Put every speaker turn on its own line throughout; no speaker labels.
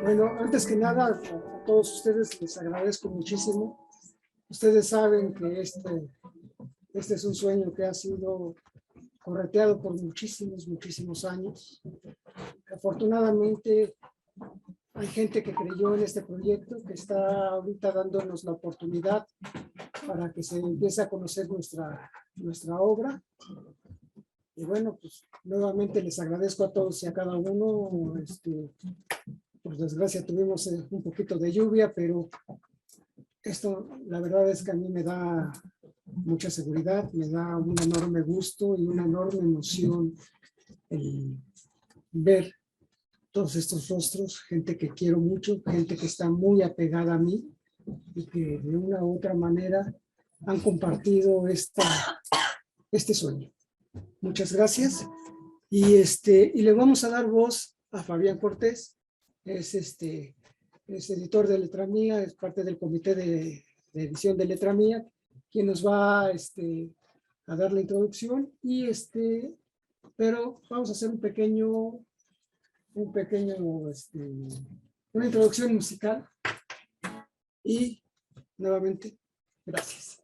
Bueno, antes que nada, a todos ustedes les agradezco muchísimo. Ustedes saben que este es un sueño que ha sido correteado por muchísimos años. Afortunadamente, hay gente que creyó en este proyecto, que está ahorita dándonos la oportunidad para que se empiece a conocer nuestra obra. Y bueno, pues nuevamente les agradezco a todos y a cada uno. Por desgracia tuvimos un poquito de lluvia, pero esto la verdad es que a mí me da mucha seguridad, me da un enorme gusto y una enorme emoción el ver todos estos rostros, gente que quiero mucho, gente que está muy apegada a mí y que de una u otra manera han compartido este sueño. Muchas gracias. Y le vamos a dar voz a Fabián Cortés. Es editor de Letra Mía, es parte del comité de edición de Letra Mía, quien nos va a dar la introducción. Pero vamos a hacer una introducción musical. Y nuevamente, gracias.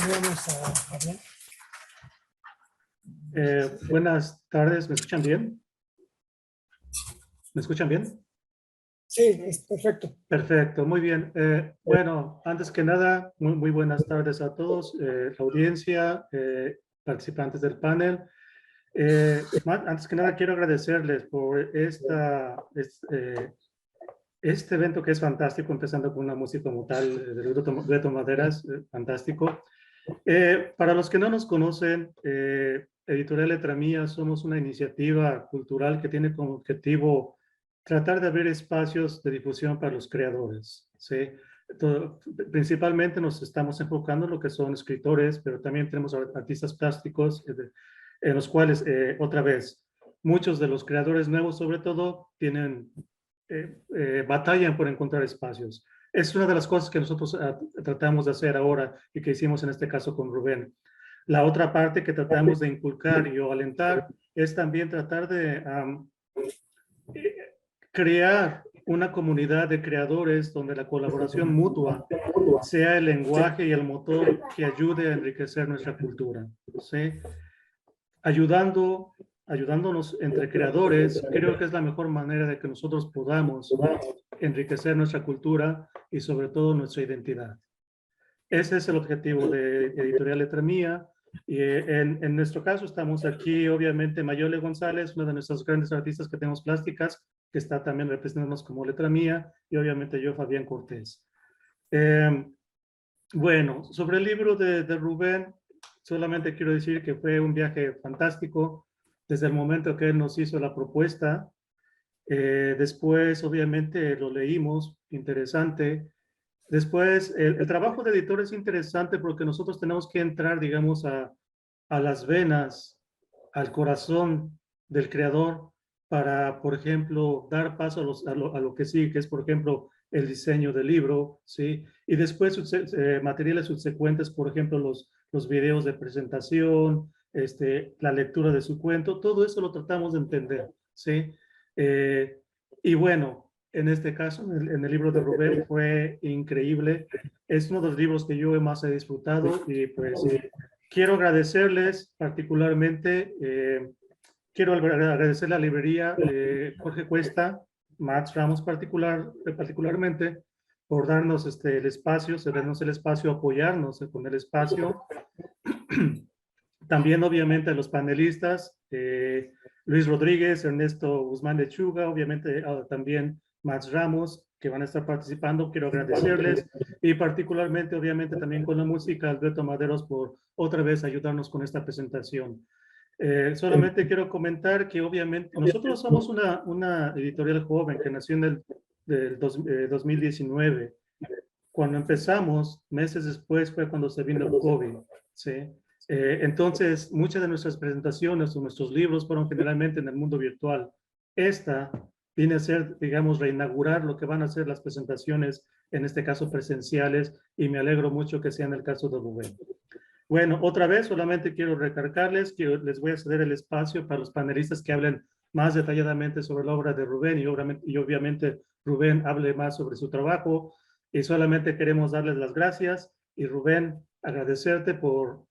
Saludamos a Fabián.
Buenas tardes, ¿me escuchan bien? ¿Me escuchan bien?
Sí, es perfecto.
Perfecto, muy bien. Bueno, antes que nada, muy buenas tardes a todos, la audiencia, participantes del panel. Antes que nada, quiero agradecerles por este evento que es fantástico, empezando con una música como tal, de Dueto Maderas, fantástico. Para los que no nos conocen, Editorial Letra Mía somos una iniciativa cultural que tiene como objetivo tratar de abrir espacios de difusión para los creadores, ¿sí? Principalmente nos estamos enfocando en lo que son escritores, pero también tenemos artistas plásticos, en los cuales, otra vez, muchos de los creadores nuevos, sobre todo, batallan por encontrar espacios. Es una de las cosas que nosotros tratamos de hacer ahora y que hicimos en este caso con Rubén. La otra parte que tratamos de inculcar y o alentar es también tratar de crear una comunidad de creadores donde la colaboración mutua sea el lenguaje y el motor que ayude a enriquecer nuestra cultura, ¿sí? Ayudándonos entre creadores, creo que es la mejor manera de que nosotros podamos enriquecer nuestra cultura y sobre todo nuestra identidad. Ese es el objetivo de Editorial Letra Mía. Y en nuestro caso estamos aquí, obviamente, Mayole González, una de nuestras grandes artistas que tenemos plásticas, que está también representándonos como Letra Mía, y obviamente yo, Fabián Cortés. Bueno, sobre el libro de Rubén, solamente quiero decir que fue un viaje fantástico desde el momento que él nos hizo la propuesta. Después, obviamente, lo leímos, interesante. Después, el trabajo de editor es interesante porque nosotros tenemos que entrar, digamos, a las venas, al corazón del creador para, por ejemplo, dar paso a lo que sigue, que es, por ejemplo, el diseño del libro, ¿sí? Y después materiales subsecuentes, por ejemplo, los videos de presentación, la lectura de su cuento, todo eso lo tratamos de entender, ¿sí? Y bueno, en este caso, en el libro de Rubén fue increíble. Es uno de los libros que yo más he disfrutado y pues quiero agradecerles particularmente, quiero agradecer la librería Jorge Cuesta, Max Ramos particularmente, por darnos el espacio, cedernos el espacio, apoyarnos con el espacio. También, obviamente, a los panelistas, Luis Rodríguez, Ernesto Guzmán Lechuga, obviamente también Max Ramos, que van a estar participando, quiero agradecerles, y particularmente, obviamente, también con la música, Alberto Maderos, por otra vez ayudarnos con esta presentación. Solamente quiero comentar que, obviamente, nosotros somos una editorial joven que nació en el 2019. Cuando empezamos, meses después fue cuando se vino el COVID, ¿sí? Entonces, muchas de nuestras presentaciones o nuestros libros fueron generalmente en el mundo virtual. Esta viene a ser, digamos, reinaugurar lo que van a ser las presentaciones, en este caso presenciales, y me alegro mucho que sea en el caso de Rubén. Bueno, otra vez solamente quiero recargarles que les voy a ceder el espacio para los panelistas que hablen más detalladamente sobre la obra de Rubén y obviamente Rubén hable más sobre su trabajo, y solamente queremos darles las gracias y Rubén, agradecerte por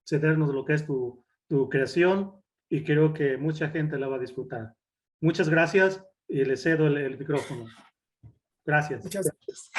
cedernos lo que es tu creación y creo que mucha gente la va a disfrutar. Muchas gracias y le cedo el micrófono. Gracias.
Muchas gracias.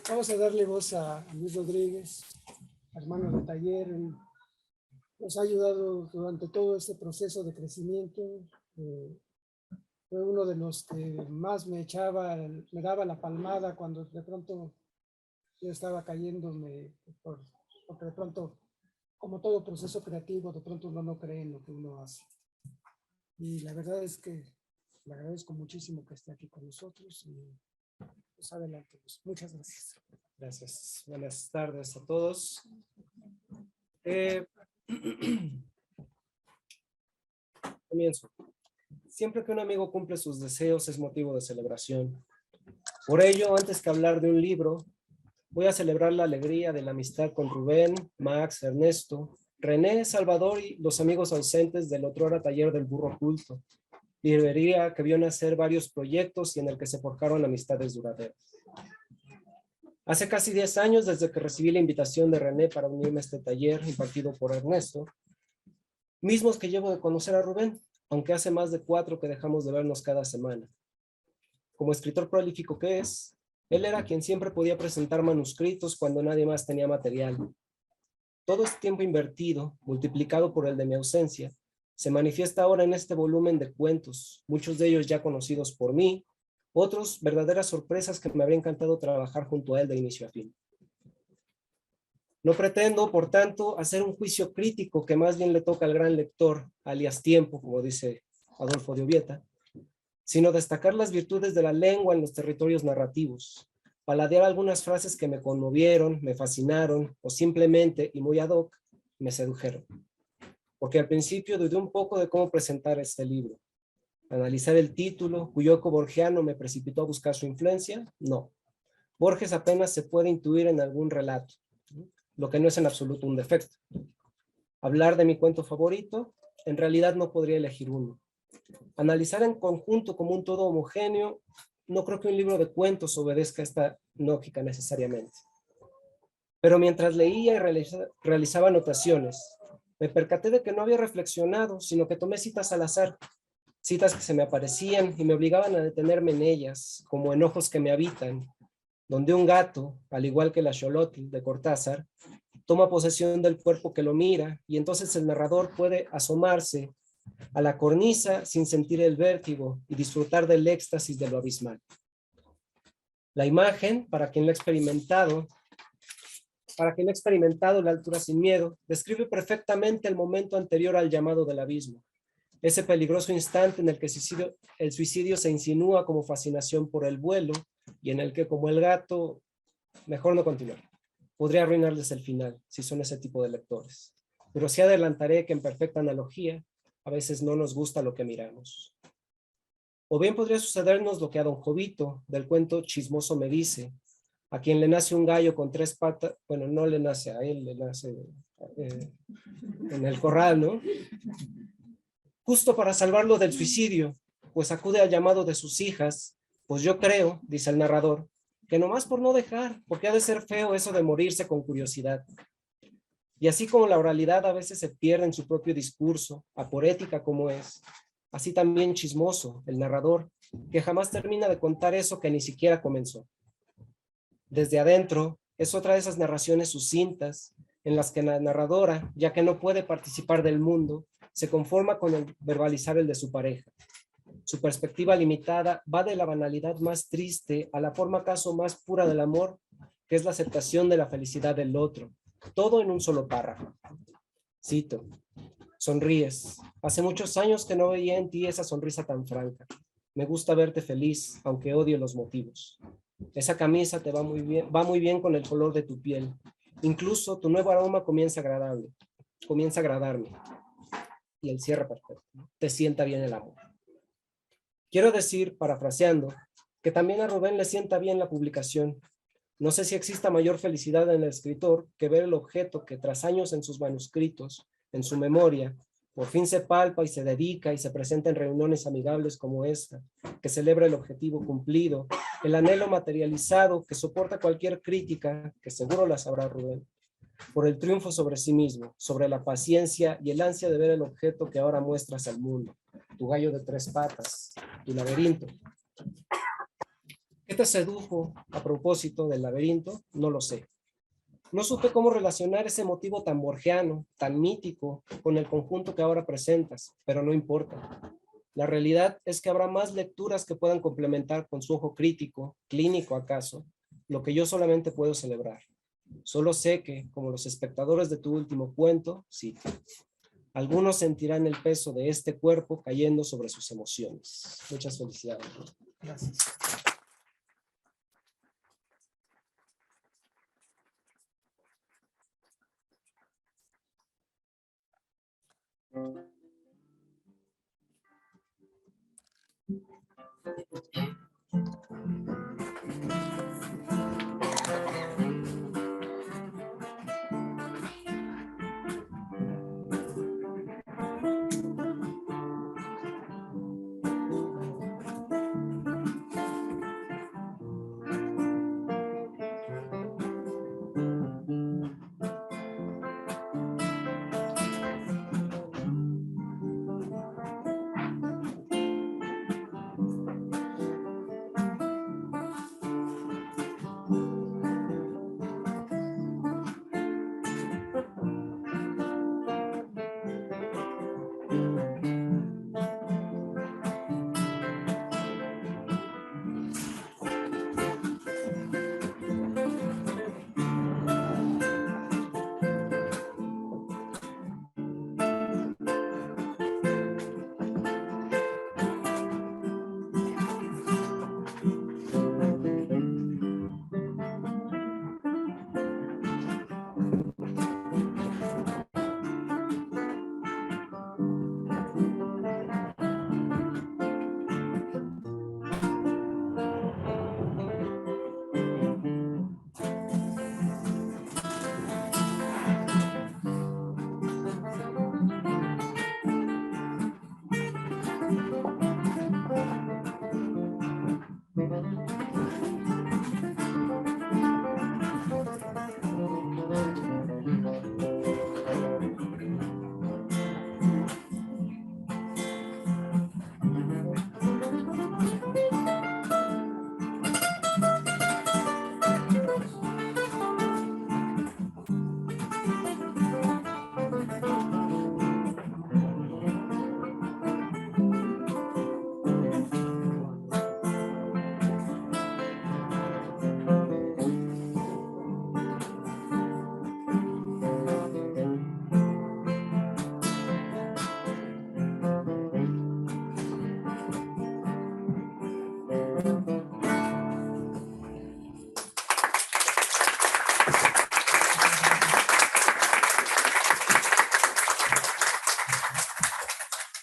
Vamos a darle voz a Luis Rodríguez, hermano de taller. Nos ha ayudado durante todo este proceso de crecimiento. Fue uno de los que más me daba la palmada cuando de pronto yo estaba cayéndome, porque de pronto, como todo proceso creativo, de pronto uno no cree en lo que uno hace. Y la verdad es que le agradezco muchísimo que esté aquí con nosotros y pues adelante. Pues, muchas gracias.
Gracias. Buenas tardes a todos. Comienzo. Siempre que un amigo cumple sus deseos es motivo de celebración. Por ello, antes que hablar de un libro, voy a celebrar la alegría de la amistad con Rubén, Max, Ernesto, René, Salvador y los amigos ausentes del otrora taller del burro oculto, librería que vio nacer varios proyectos y en el que se forjaron amistades duraderas. Hace casi 10 años, desde que recibí la invitación de René para unirme a este taller impartido por Ernesto, mismos que llevo de conocer a Rubén, aunque hace más de 4 que dejamos de vernos cada semana. Como escritor prolífico que es, él era quien siempre podía presentar manuscritos cuando nadie más tenía material. Todo este tiempo invertido, multiplicado por el de mi ausencia, se manifiesta ahora en este volumen de cuentos, muchos de ellos ya conocidos por mí, otros verdaderas sorpresas que me habría encantado trabajar junto a él de inicio a fin. No pretendo, por tanto, hacer un juicio crítico que más bien le toca al gran lector, alias tiempo, como dice Adolfo de Obieta, sino destacar las virtudes de la lengua en los territorios narrativos, paladear algunas frases que me conmovieron, me fascinaron o simplemente, y muy ad hoc, me sedujeron. Porque al principio dudé un poco de cómo presentar este libro. Analizar el título, cuyo eco borgiano me precipitó a buscar su influencia, no. Borges apenas se puede intuir en algún relato, lo que no es en absoluto un defecto. Hablar de mi cuento favorito, en realidad no podría elegir uno. Analizar en conjunto como un todo homogéneo, no creo que un libro de cuentos obedezca esta lógica necesariamente. Pero mientras leía y realizaba anotaciones, me percaté de que no había reflexionado, sino que tomé citas al azar, citas que se me aparecían y me obligaban a detenerme en ellas, como en Ojos que me habitan, donde un gato, al igual que la Xolotl de Cortázar, toma posesión del cuerpo que lo mira y entonces el narrador puede asomarse a la cornisa sin sentir el vértigo y disfrutar del éxtasis de lo abismal. La imagen, para quien lo ha experimentado la altura sin miedo, describe perfectamente el momento anterior al llamado del abismo, ese peligroso instante en el que el suicidio se insinúa como fascinación por el vuelo y en el que, como el gato, mejor no continuar. Podría arruinarles el final, si son ese tipo de lectores. Pero sí adelantaré que en perfecta analogía, a veces no nos gusta lo que miramos. O bien podría sucedernos lo que a don Jovito, del cuento Chismoso me dice, a quien le nace un gallo con 3 patas, bueno, no le nace a él, le nace en el corral, ¿no? Justo para salvarlo del suicidio, pues acude al llamado de sus hijas, pues yo creo, dice el narrador, que nomás por no dejar, porque ha de ser feo eso de morirse con curiosidad. Y así como la oralidad a veces se pierde en su propio discurso, aporética como es, así también Chismoso, el narrador, que jamás termina de contar eso que ni siquiera comenzó. Desde adentro, es otra de esas narraciones sucintas, en las que la narradora, ya que no puede participar del mundo, se conforma con el verbalizar el de su pareja. Su perspectiva limitada va de la banalidad más triste a la forma acaso más pura del amor, que es la aceptación de la felicidad del otro, todo en un solo párrafo. Cito: sonríes. Hace muchos años que no veía en ti esa sonrisa tan franca. Me gusta verte feliz, aunque odio los motivos. Esa camisa te va muy bien con el color de tu piel. Incluso tu nuevo aroma comienza a agradarme. Y el cierre perfecto. Te sienta bien el amor. Quiero decir, parafraseando, que también a Rubén le sienta bien la publicación. No sé si exista mayor felicidad en el escritor que ver el objeto que tras años en sus manuscritos, en su memoria, por fin se palpa y se dedica y se presenta en reuniones amigables como esta, que celebra el objetivo cumplido, el anhelo materializado que soporta cualquier crítica, que seguro la sabrá Rubén, por el triunfo sobre sí mismo, sobre la paciencia y el ansia de ver el objeto que ahora muestras al mundo, tu gallo de 3 patas, tu laberinto. ¿Qué te sedujo a propósito del laberinto? No lo sé. No supe cómo relacionar ese motivo tan borgiano, tan mítico, con el conjunto que ahora presentas, pero no importa. La realidad es que habrá más lecturas que puedan complementar con su ojo crítico, clínico acaso, lo que yo solamente puedo celebrar. Solo sé que, como los espectadores de tu último cuento, sí, algunos sentirán el peso de este cuerpo cayendo sobre sus emociones. Muchas felicidades.
Gracias.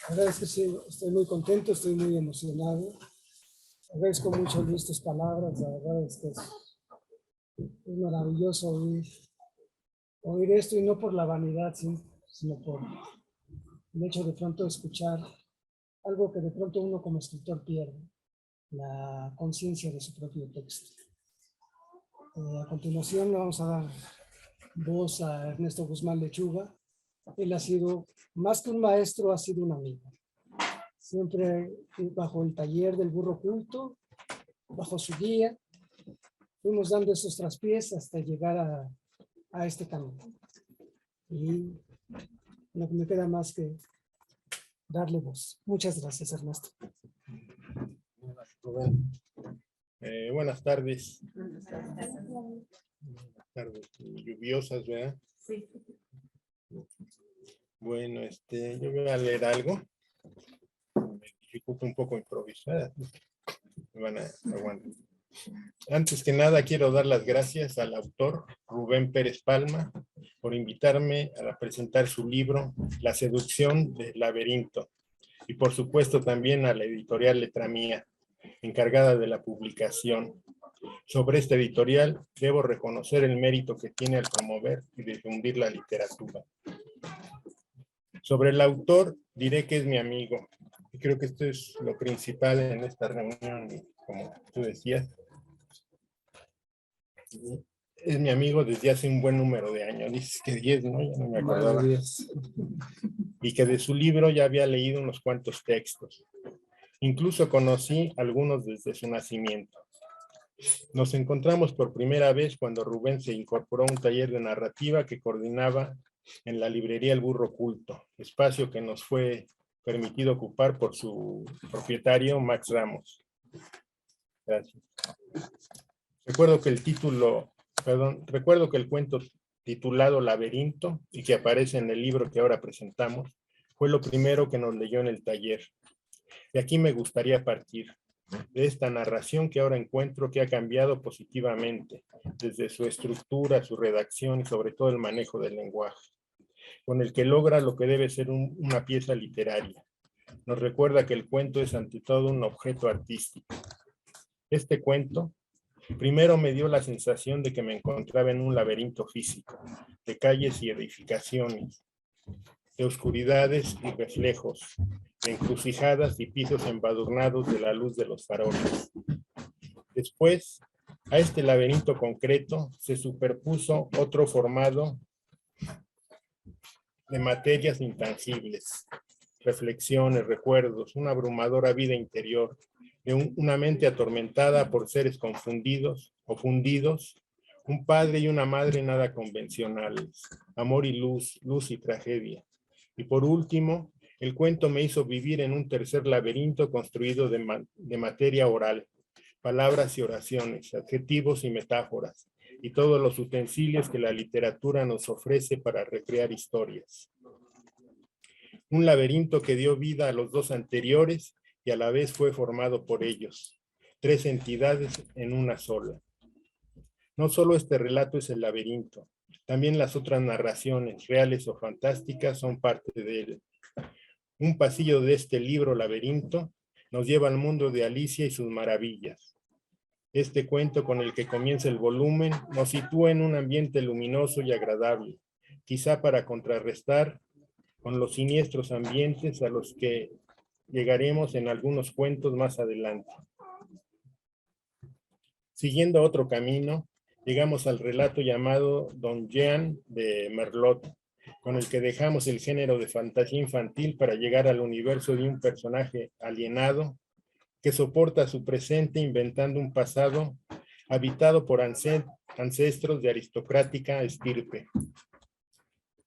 La verdad es que sí, estoy muy contento, estoy muy emocionado. Agradezco mucho Luis tus palabras, la verdad es que es maravilloso oír esto y no por la vanidad, sino por el hecho de pronto escuchar algo que de pronto uno como escritor pierde, la conciencia de su propio texto. A continuación le vamos a dar voz a Ernesto Guzmán Lechuga. Él ha sido, más que un maestro, ha sido un amigo. Siempre bajo el taller del burro culto, bajo su guía, fuimos dando esos traspiés hasta llegar a este camino. Y no me queda más que darle voz. Muchas gracias, Ernesto.
Buenas tardes. Buenas tardes lluviosas, ¿verdad? Sí. Bueno, yo voy a leer algo. Me dificulta un poco improvisar. Me van a aguantar. Antes que nada, quiero dar las gracias al autor Rubén Pérez Palma por invitarme a presentar su libro La seducción del laberinto. Y por supuesto también a la editorial Letra Mía, encargada de la publicación. Sobre esta editorial, debo reconocer el mérito que tiene al promover y difundir la literatura. Sobre el autor, diré que es mi amigo. Y creo que esto es lo principal en esta reunión, como tú decías. Es mi amigo desde hace un buen número de años. Dices que 10, ¿no? Ya no me acordaba. Y que de su libro ya había leído unos cuantos textos. Incluso conocí algunos desde su nacimiento. Nos encontramos por primera vez cuando Rubén se incorporó a un taller de narrativa que coordinaba en la librería El Burro Oculto, espacio que nos fue permitido ocupar por su propietario, Max Ramos. Gracias. Recuerdo que el cuento titulado Laberinto y que aparece en el libro que ahora presentamos fue lo primero que nos leyó en el taller. De aquí me gustaría partir, de esta narración que ahora encuentro que ha cambiado positivamente, desde su estructura, su redacción y sobre todo el manejo del lenguaje, con el que logra lo que debe ser una pieza literaria. Nos recuerda que el cuento es ante todo un objeto artístico. Este cuento primero me dio la sensación de que me encontraba en un laberinto físico, de calles y edificaciones, de oscuridades y reflejos, de encrucijadas y pisos embadurnados de la luz de los faroles. Después, a este laberinto concreto se superpuso otro formado de materias intangibles, reflexiones, recuerdos, una abrumadora vida interior, de una mente atormentada por seres confundidos o fundidos, un padre y una madre nada convencionales, amor y luz, luz y tragedia. Y por último, el cuento me hizo vivir en un tercer laberinto construido de materia oral, palabras y oraciones, adjetivos y metáforas, y todos los utensilios que la literatura nos ofrece para recrear historias. Un laberinto que dio vida a los dos anteriores y a la vez fue formado por ellos, tres entidades en una sola. No solo este relato es el laberinto, también las otras narraciones, reales o fantásticas, son parte de él. Un pasillo de este libro Laberinto nos lleva al mundo de Alicia y sus maravillas. Este cuento con el que comienza el volumen nos sitúa en un ambiente luminoso y agradable, quizá para contrarrestar con los siniestros ambientes a los que llegaremos en algunos cuentos más adelante. Siguiendo otro camino, llegamos al relato llamado Don Jean de Merlot, con el que dejamos el género de fantasía infantil para llegar al universo de un personaje alienado que soporta su presente inventando un pasado habitado por ancestros de aristocrática estirpe.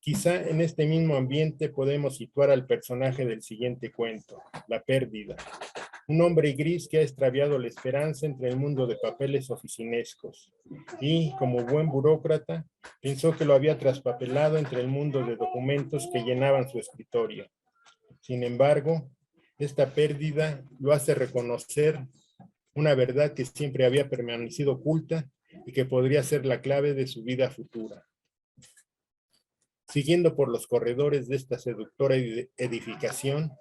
Quizá en este mismo ambiente podemos situar al personaje del siguiente cuento, La Pérdida, un hombre gris que ha extraviado la esperanza entre el mundo de papeles oficinescos y, como buen burócrata, pensó que lo había traspapelado entre el mundo de documentos que llenaban su escritorio. Sin embargo, esta pérdida lo hace reconocer una verdad que siempre había permanecido oculta y que podría ser la clave de su vida futura. Siguiendo por los corredores de esta seductora edificación,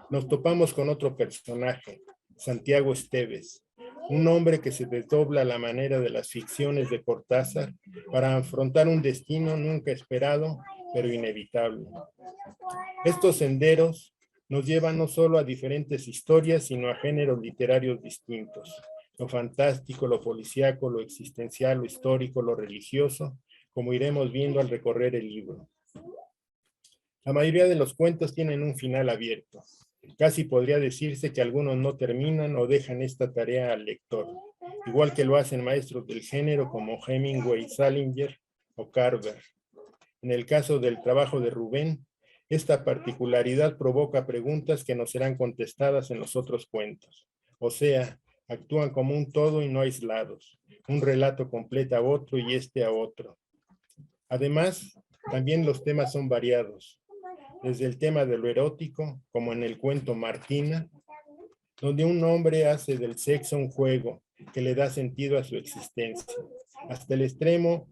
nos topamos con otro personaje, Santiago Esteves, un hombre que se desdobla a la manera de las ficciones de Cortázar para afrontar un destino nunca esperado, pero inevitable. Estos senderos nos llevan no solo a diferentes historias, sino a géneros literarios distintos. Lo fantástico, lo policíaco, lo existencial, lo histórico, lo religioso, como iremos viendo al recorrer el libro. La mayoría de los cuentos tienen un final abierto. Casi podría decirse que algunos no terminan o dejan esta tarea al lector, igual que lo hacen maestros del género como Hemingway, Salinger o Carver. En el caso del trabajo de Rubén, esta particularidad provoca preguntas que no serán contestadas en los otros cuentos. O sea, actúan como un todo y no aislados. Un relato completa a otro y este a otro. Además, también los temas son variados. Desde el tema de lo erótico, como en el cuento Martina, donde un hombre hace del sexo un juego que le da sentido a su existencia, hasta el extremo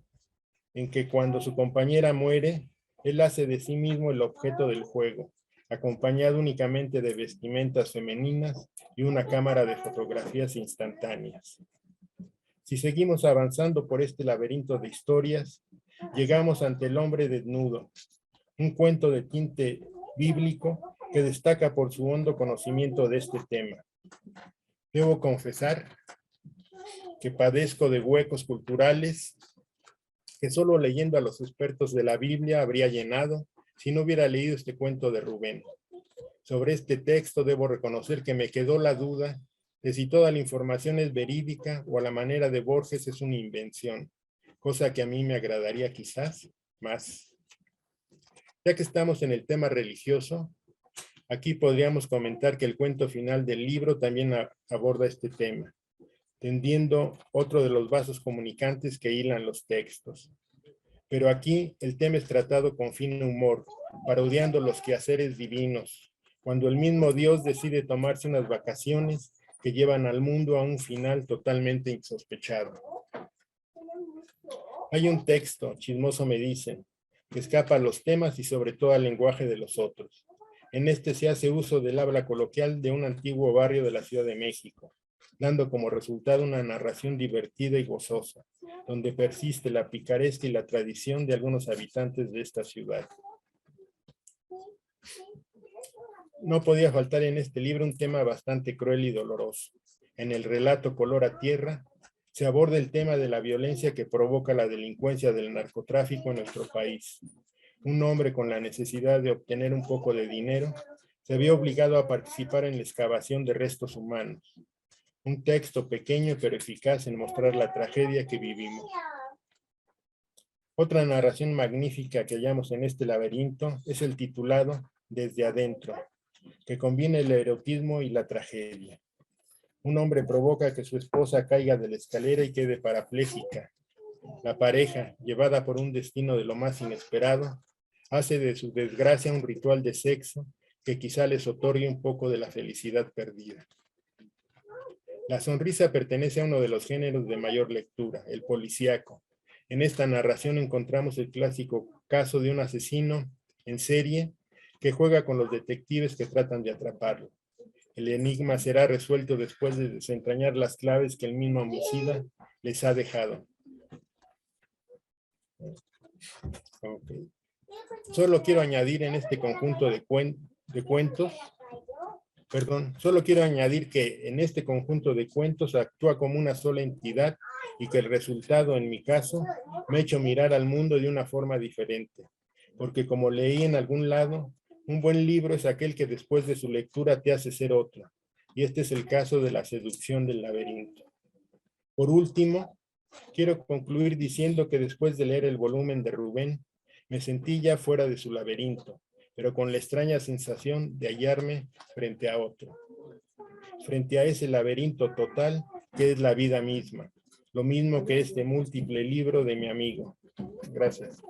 en que cuando su compañera muere, él hace de sí mismo el objeto del juego, acompañado únicamente de vestimentas femeninas y una cámara de fotografías instantáneas. Si seguimos avanzando por este laberinto de historias, llegamos ante El hombre desnudo, un cuento de tinte bíblico que destaca por su hondo conocimiento de este tema. Debo confesar que padezco de huecos culturales que solo leyendo a los expertos de la Biblia habría llenado si no hubiera leído este cuento de Rubén. Sobre este texto debo reconocer que me quedó la duda que si toda la información es verídica o a la manera de Borges es una invención, cosa que a mí me agradaría quizás más. Ya que estamos en el tema religioso, aquí podríamos comentar que el cuento final del libro también aborda este tema, tendiendo otro de los vasos comunicantes que hilan los textos. Pero aquí el tema es tratado con fino humor, parodiando los quehaceres divinos, cuando el mismo Dios decide tomarse unas vacaciones que llevan al mundo a un final totalmente insospechado. Hay un texto, chismoso me dicen, que escapa a los temas y sobre todo al lenguaje de los otros. En este se hace uso del habla coloquial de un antiguo barrio de la Ciudad de México, dando como resultado una narración divertida y gozosa, donde persiste la picaresca y la tradición de algunos habitantes de esta ciudad. No podía faltar en este libro un tema bastante cruel y doloroso. En el relato Color a Tierra, se aborda el tema de la violencia que provoca la delincuencia del narcotráfico en nuestro país. Un hombre con la necesidad de obtener un poco de dinero se vio obligado a participar en la excavación de restos humanos. Un texto pequeño pero eficaz en mostrar la tragedia que vivimos. Otra narración magnífica que hallamos en este laberinto es el titulado Desde Adentro, que combina el erotismo y la tragedia. Un hombre provoca que su esposa caiga de la escalera y quede parapléjica. La pareja, llevada por un destino de lo más inesperado, hace de su desgracia un ritual de sexo que quizá les otorgue un poco de la felicidad perdida. La sonrisa pertenece a uno de los géneros de mayor lectura, el policíaco. En esta narración encontramos el clásico caso de un asesino en serie que juega con los detectives que tratan de atraparlo. El enigma será resuelto después de desentrañar las claves que el mismo homicida les ha dejado. Okay. Solo quiero añadir en este conjunto de cuentos, solo quiero añadir que en este conjunto de cuentos actúa como una sola entidad y que el resultado, en mi caso, me ha hecho mirar al mundo de una forma diferente. Porque como leí en algún lado, un buen libro es aquel que después de su lectura te hace ser otro. Y este es el caso de La seducción del laberinto. Por último, quiero concluir diciendo que después de leer el volumen de Rubén, me sentí ya fuera de su laberinto, pero con la extraña sensación de hallarme frente a otro. Frente a ese laberinto total que es la vida misma. Lo mismo que este múltiple libro de mi amigo. Gracias.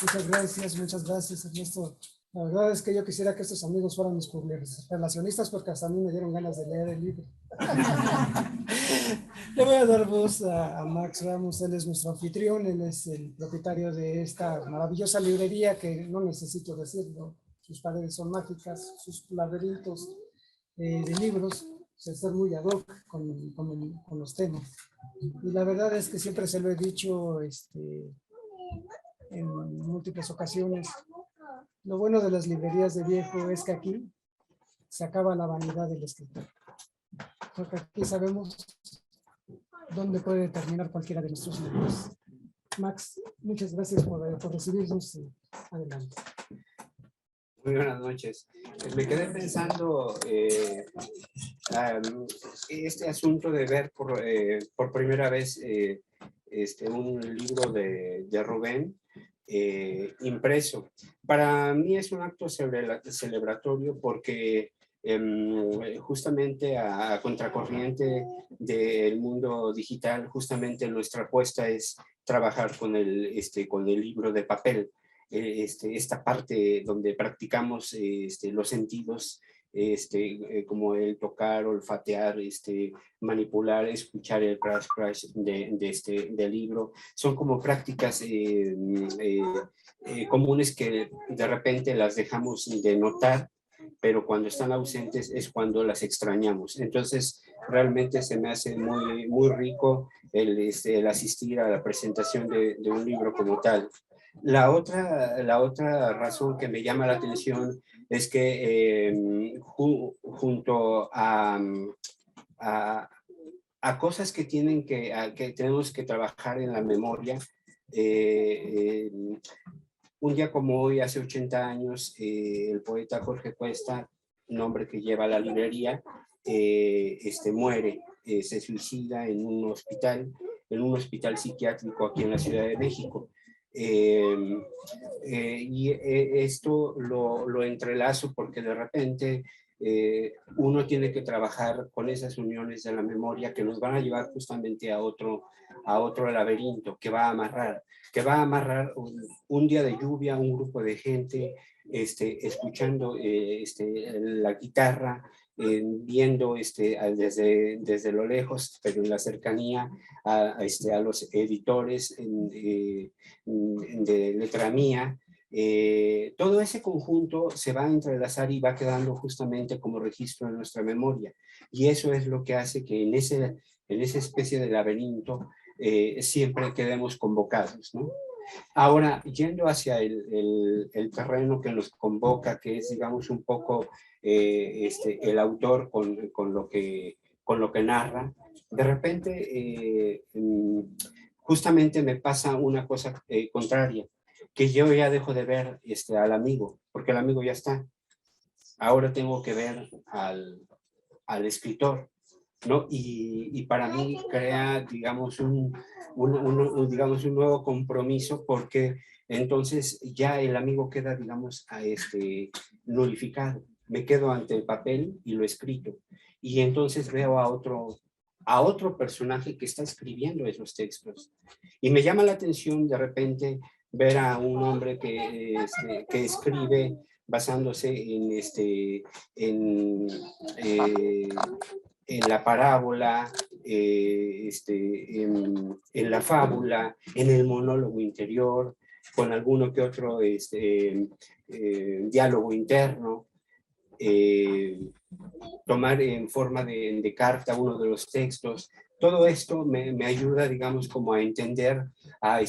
Muchas gracias, Ernesto. La verdad es que yo quisiera que estos amigos fueran mis relacionistas porque hasta a mí me dieron ganas de leer el libro. Le voy a dar voz a Max Ramos, él es nuestro anfitrión, él es el propietario de esta maravillosa librería que no necesito decirlo, sus paredes son mágicas, sus laberintos de libros se están muy ad hoc con los temas. Y la verdad es que siempre se lo he dicho en múltiples ocasiones. Lo bueno de las librerías de viejo es que aquí se acaba la vanidad del escritor. Porque aquí sabemos dónde puede terminar cualquiera de nuestros libros. Max, muchas gracias por recibirnos. Adelante.
Muy buenas noches. Me quedé pensando este asunto de ver por primera vez un libro de Rubén impreso. Para mí es un acto celebratorio porque justamente a contracorriente del mundo digital, justamente nuestra apuesta es trabajar con el libro de papel. Esta parte donde practicamos los sentidos, como el tocar, olfatear, manipular, escuchar el crash del libro, son como prácticas comunes que de repente las dejamos de notar, pero cuando están ausentes es cuando las extrañamos. Entonces, realmente se me hace muy, muy rico el asistir a la presentación de un libro como tal. La otra razón que me llama la atención es que junto a cosas que tenemos que trabajar en la memoria, un día como hoy, hace 80 años, el poeta Jorge Cuesta, nombre que lleva la librería, muere, se suicida en un hospital psiquiátrico aquí en la Ciudad de México. Esto lo entrelazo porque de repente uno tiene que trabajar con esas uniones de la memoria que nos van a llevar justamente a otro laberinto que va a amarrar un día de lluvia, un grupo de gente escuchando la guitarra, viendo desde lo lejos, pero en la cercanía a los editores de letra mía. Todo ese conjunto se va a entrelazar y va quedando justamente como registro en nuestra memoria. Y eso es lo que hace que en esa especie de laberinto siempre quedemos convocados, ¿no? Ahora, yendo hacia el terreno que nos convoca, que es, digamos, un poco el autor con lo que narra, de repente justamente me pasa una cosa contraria, que yo ya dejo de ver al amigo, porque el amigo ya está. Ahora tengo que ver al escritor, ¿no? Y para mí crea, digamos, un nuevo compromiso, porque entonces ya el amigo queda, digamos, nulificado. Me quedo ante el papel y lo escrito. Y entonces veo a otro personaje que está escribiendo esos textos. Y me llama la atención de repente ver a un hombre que escribe basándose en la parábola, en la fábula, en el monólogo interior, con alguno que otro diálogo interno, tomar en forma de carta uno de los textos. Todo esto me ayuda, digamos, como a entender al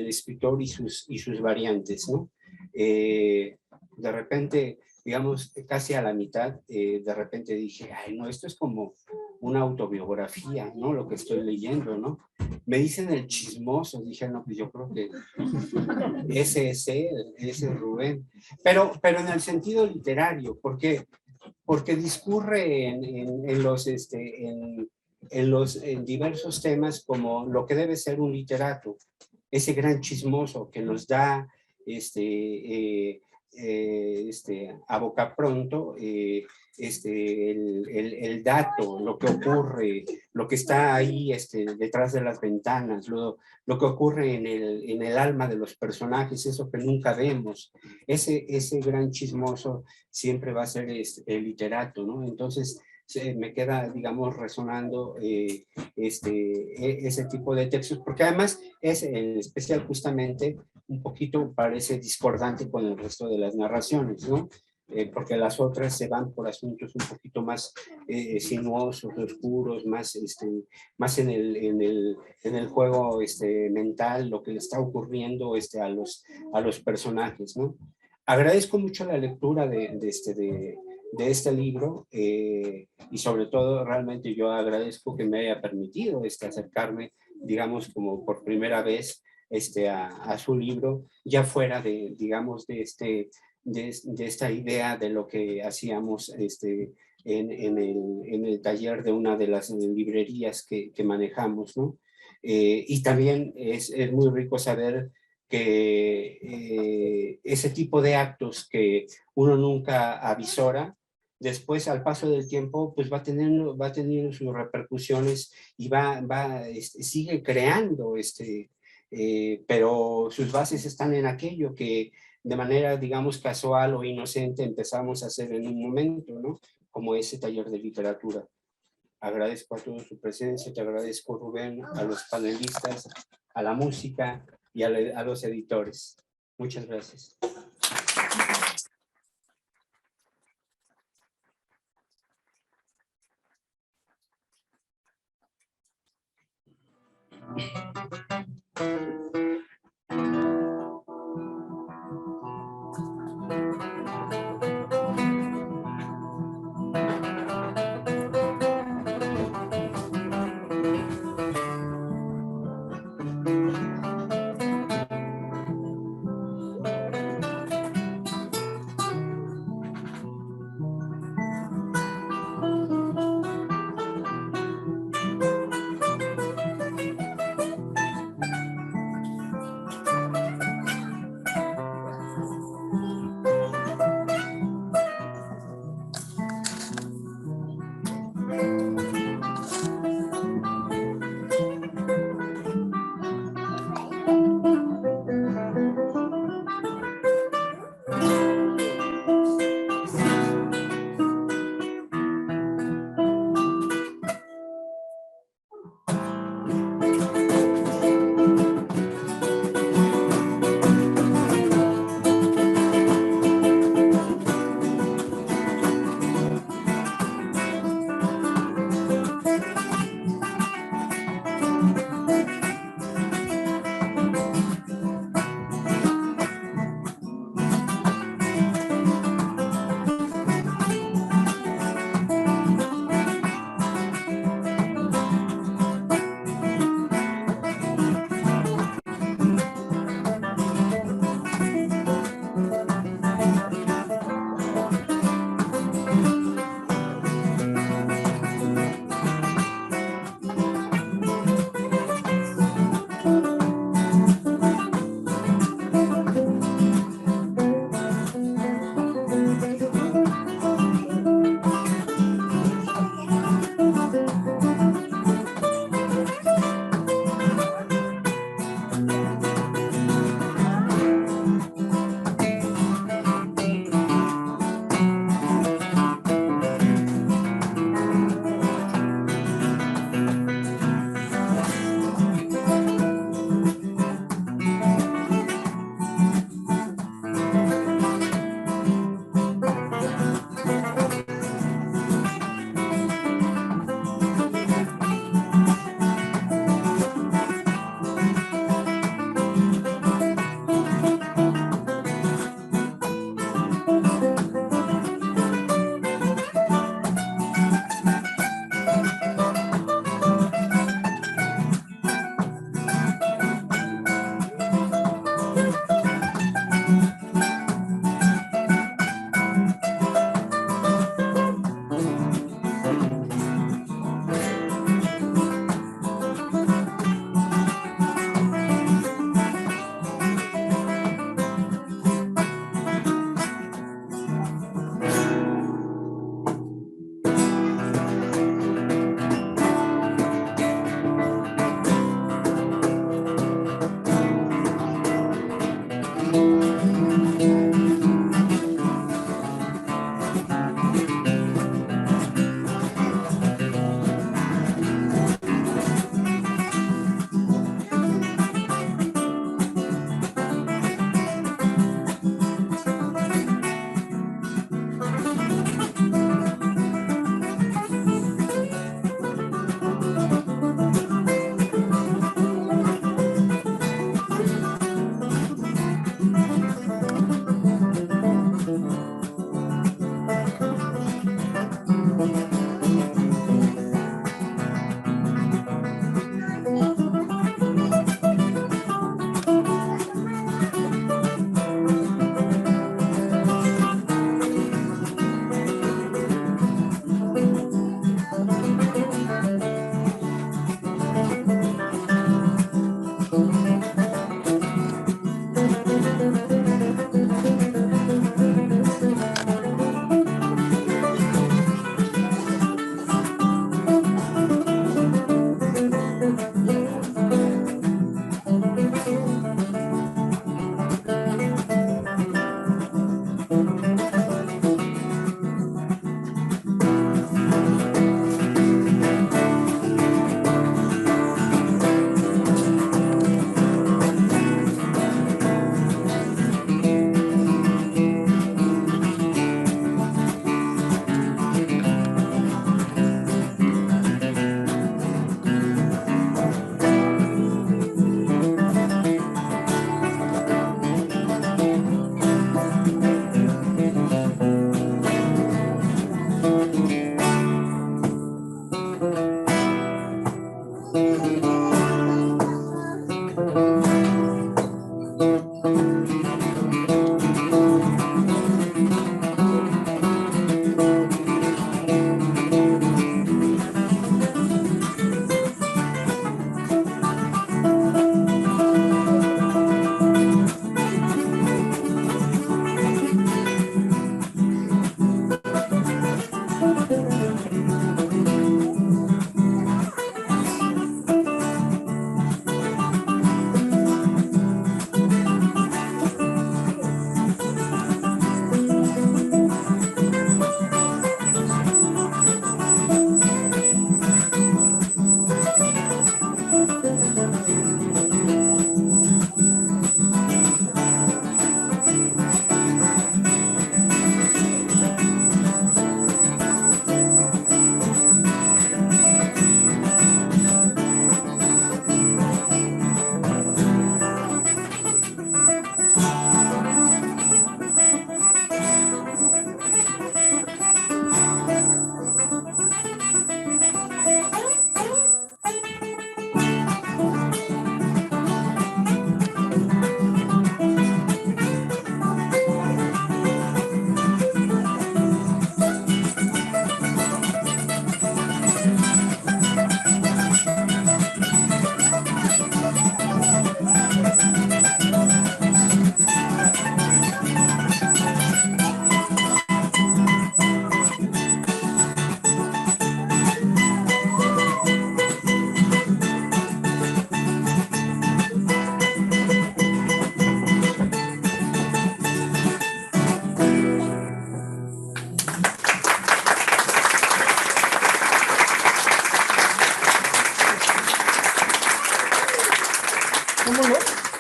escritor y sus variantes, ¿no? De repente, digamos, casi a la mitad, de repente dije, ay, no, esto es como una autobiografía, ¿no? Lo que estoy leyendo, ¿no? Me dicen el chismoso, dije, no, pues yo creo que ese es él, ese es Rubén. Pero en el sentido literario, porque discurre en diversos temas como lo que debe ser un literato, ese gran chismoso que nos da a boca pronto el dato, lo que ocurre, lo que está ahí detrás de las ventanas, lo que ocurre en el alma de los personajes, eso que nunca vemos. Ese gran chismoso siempre va a ser el literato, ¿no? Entonces, me queda, digamos, resonando ese tipo de textos, porque además es en especial justamente un poquito parece discordante con el resto de las narraciones, ¿no? Porque las otras se van por asuntos un poquito más sinuosos, oscuros, más en el juego mental, lo que le está ocurriendo a los personajes, ¿no? Agradezco mucho la lectura de este libro y sobre todo realmente yo agradezco que me haya permitido acercarme, digamos, como por primera vez a su libro, ya fuera de, digamos, de esta idea de lo que hacíamos en el taller de una de las librerías que manejamos, ¿no? Y también es muy rico saber que ese tipo de actos que uno nunca avisora, después al paso del tiempo pues va teniendo sus repercusiones y sigue creando pero sus bases están en aquello que de manera, digamos, casual o inocente empezamos a hacer en un momento, ¿no? Como ese taller de literatura. Agradezco a todos su presencia, te agradezco, Rubén, a los panelistas, a la música y a los editores. Muchas gracias.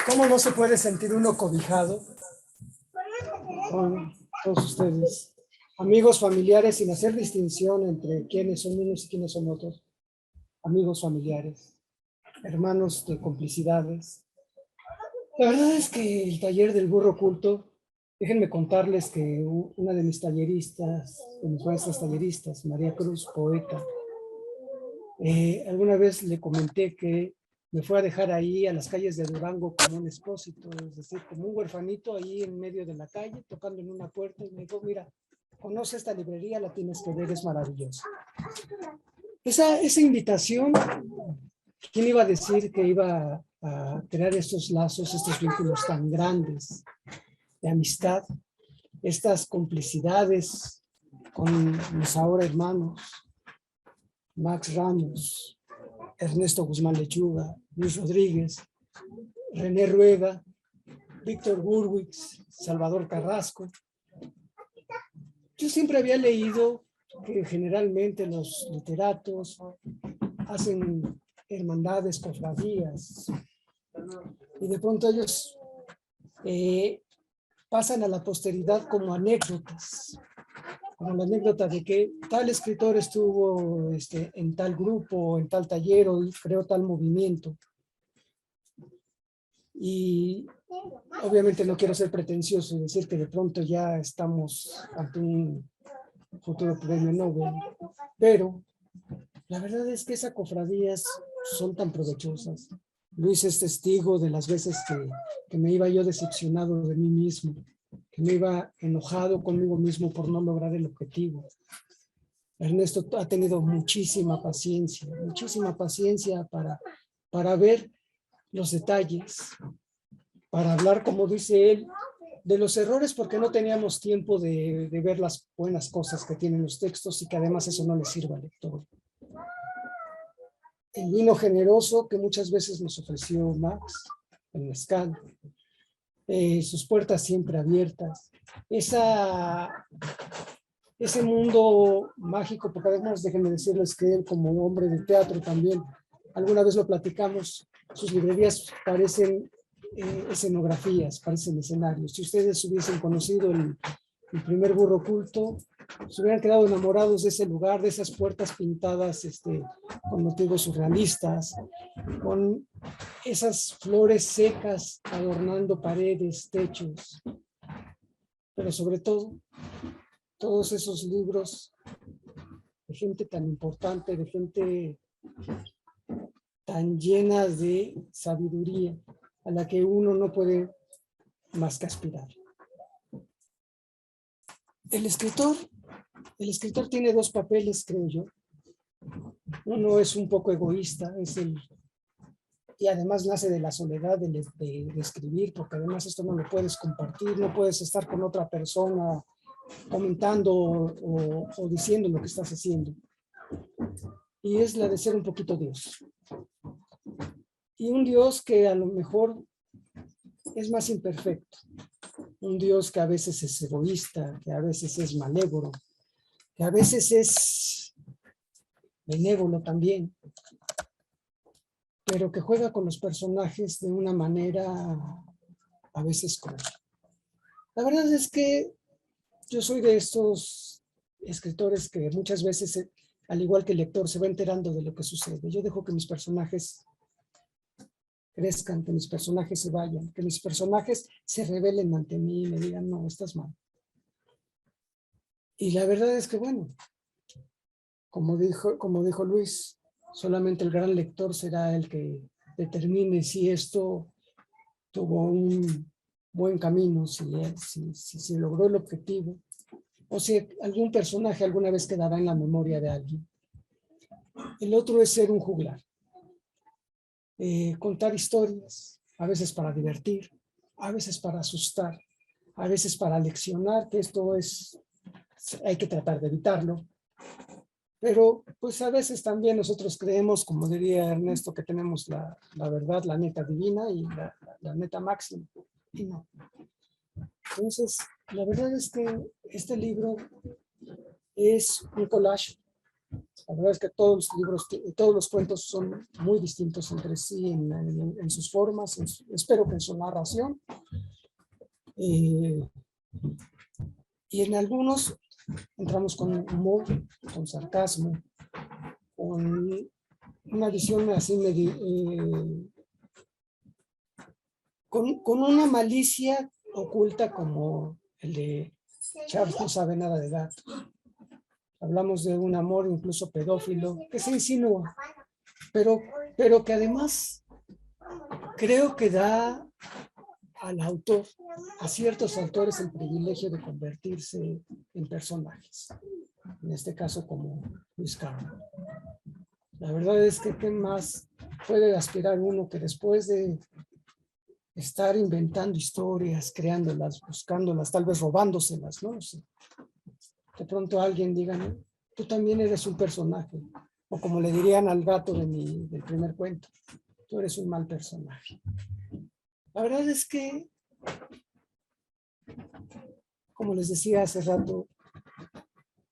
¿Cómo no se puede sentir uno cobijado con todos ustedes? Amigos, familiares, sin hacer distinción entre quiénes son unos y quiénes son otros. Amigos, familiares, hermanos de complicidades. La verdad es que el taller del burro oculto, déjenme contarles que una de mis talleristas, de mis maestras talleristas, María Cruz, poeta, alguna vez le comenté que me fue a dejar ahí a las calles de Durango como un expósito, es decir, como un huerfanito ahí en medio de la calle, tocando en una puerta, y me dijo, mira, conoce esta librería, la tienes que ver, es maravillosa. Esa invitación, ¿quién iba a decir que iba a crear estos lazos, estos vínculos tan grandes de amistad, estas complicidades con mis ahora hermanos, Max Ramos, Ernesto Guzmán Lechuga, Luis Rodríguez, René Rueda, Víctor Gurwitz, Salvador Carrasco? Yo siempre había leído que generalmente los literatos hacen hermandades, cofradías, y de pronto ellos pasan a la posteridad como anécdotas, como la anécdota de que tal escritor estuvo en tal grupo, en tal taller, y creó tal movimiento. Y obviamente no quiero ser pretencioso y decir que de pronto ya estamos ante un futuro premio Nobel, pero la verdad es que esas cofradías son tan provechosas. Luis es testigo de las veces que me iba yo decepcionado de mí mismo, que me iba enojado conmigo mismo por no lograr el objetivo. Ernesto ha tenido muchísima paciencia para ver los detalles, para hablar, como dice él, de los errores, porque no teníamos tiempo de ver las buenas cosas que tienen los textos y que además eso no le sirva al lector. El vino generoso que muchas veces nos ofreció Max, el mezcal, sus puertas siempre abiertas, ese mundo mágico, porque además déjenme decirles que él, como hombre de teatro también, alguna vez lo platicamos, sus librerías parecen escenografías, parecen escenarios. Si ustedes hubiesen conocido el primer burro oculto, se hubieran quedado enamorados de ese lugar, de esas puertas pintadas con motivos surrealistas, con esas flores secas adornando paredes, techos, pero sobre todo, todos esos libros de gente tan importante, de gente tan llena de sabiduría, a la que uno no puede más que aspirar. El escritor tiene dos papeles, creo yo. Uno es un poco egoísta, y además nace de la soledad de escribir, porque además esto no lo puedes compartir, no puedes estar con otra persona comentando o diciendo lo que estás haciendo. Y es la de ser un poquito Dios. Y un Dios que a lo mejor es más imperfecto. Un Dios que a veces es egoísta, que a veces es malévolo, que a veces es benévolo también, pero que juega con los personajes de una manera a veces cruel. La verdad es que yo soy de estos escritores que muchas veces, al igual que el lector, se va enterando de lo que sucede. Yo dejo que mis personajes crezcan, que mis personajes se vayan, que mis personajes se rebelen ante mí y me digan, no, estás mal. Y la verdad es que, bueno, como dijo Luis, solamente el gran lector será el que determine si esto tuvo un buen camino, si se logró el objetivo, o si algún personaje alguna vez quedará en la memoria de alguien. El otro es ser un juglar. Contar historias, a veces para divertir, a veces para asustar, a veces para leccionar, que esto hay que tratar de evitarlo. Pero pues a veces también nosotros creemos, como diría Ernesto, que tenemos la verdad, la neta divina y la neta máxima. Y no. Entonces, la verdad es que este libro es un collage. La verdad es que todos los cuentos son muy distintos entre sí en sus formas, espero que en su narración. Y en algunos entramos con humor, con sarcasmo, con una visión así con una malicia oculta como el de Charles no sabe nada de gatos. Hablamos de un amor incluso pedófilo que se insinúa, pero que además creo que da al autor, a ciertos autores, el privilegio de convertirse en personajes. En este caso como Luis Carlos. La verdad es que ¿qué más puede aspirar uno que después de estar inventando historias, creándolas, buscándolas, tal vez robándoselas, ¿no? De pronto alguien diga, ¿no? Tú también eres un personaje. O como le dirían al gato del primer cuento, tú eres un mal personaje. La verdad es que, como les decía hace rato,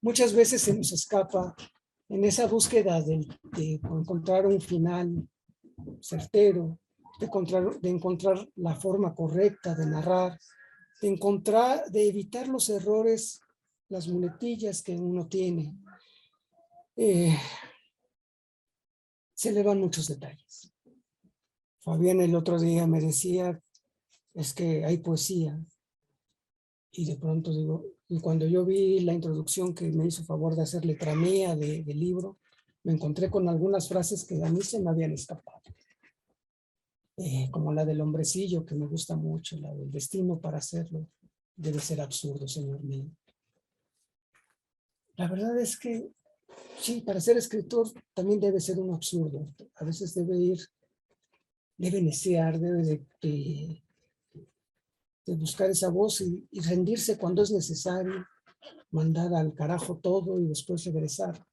muchas veces se nos escapa en esa búsqueda de encontrar un final certero, de encontrar la forma correcta de narrar, de evitar los errores, las muletillas que uno tiene. Se elevan muchos detalles. Fabián el otro día me decía, es que hay poesía. Y de pronto digo, y cuando yo vi la introducción que me hizo favor de hacer letra mía del libro, me encontré con algunas frases que a mí se me habían escapado. Como la del hombrecillo, que me gusta mucho, la del destino para hacerlo debe ser absurdo, señor mío. La verdad es que sí, para ser escritor también debe ser un absurdo. A veces debe necear, debe de buscar esa voz y rendirse cuando es necesario, mandar al carajo todo y después regresar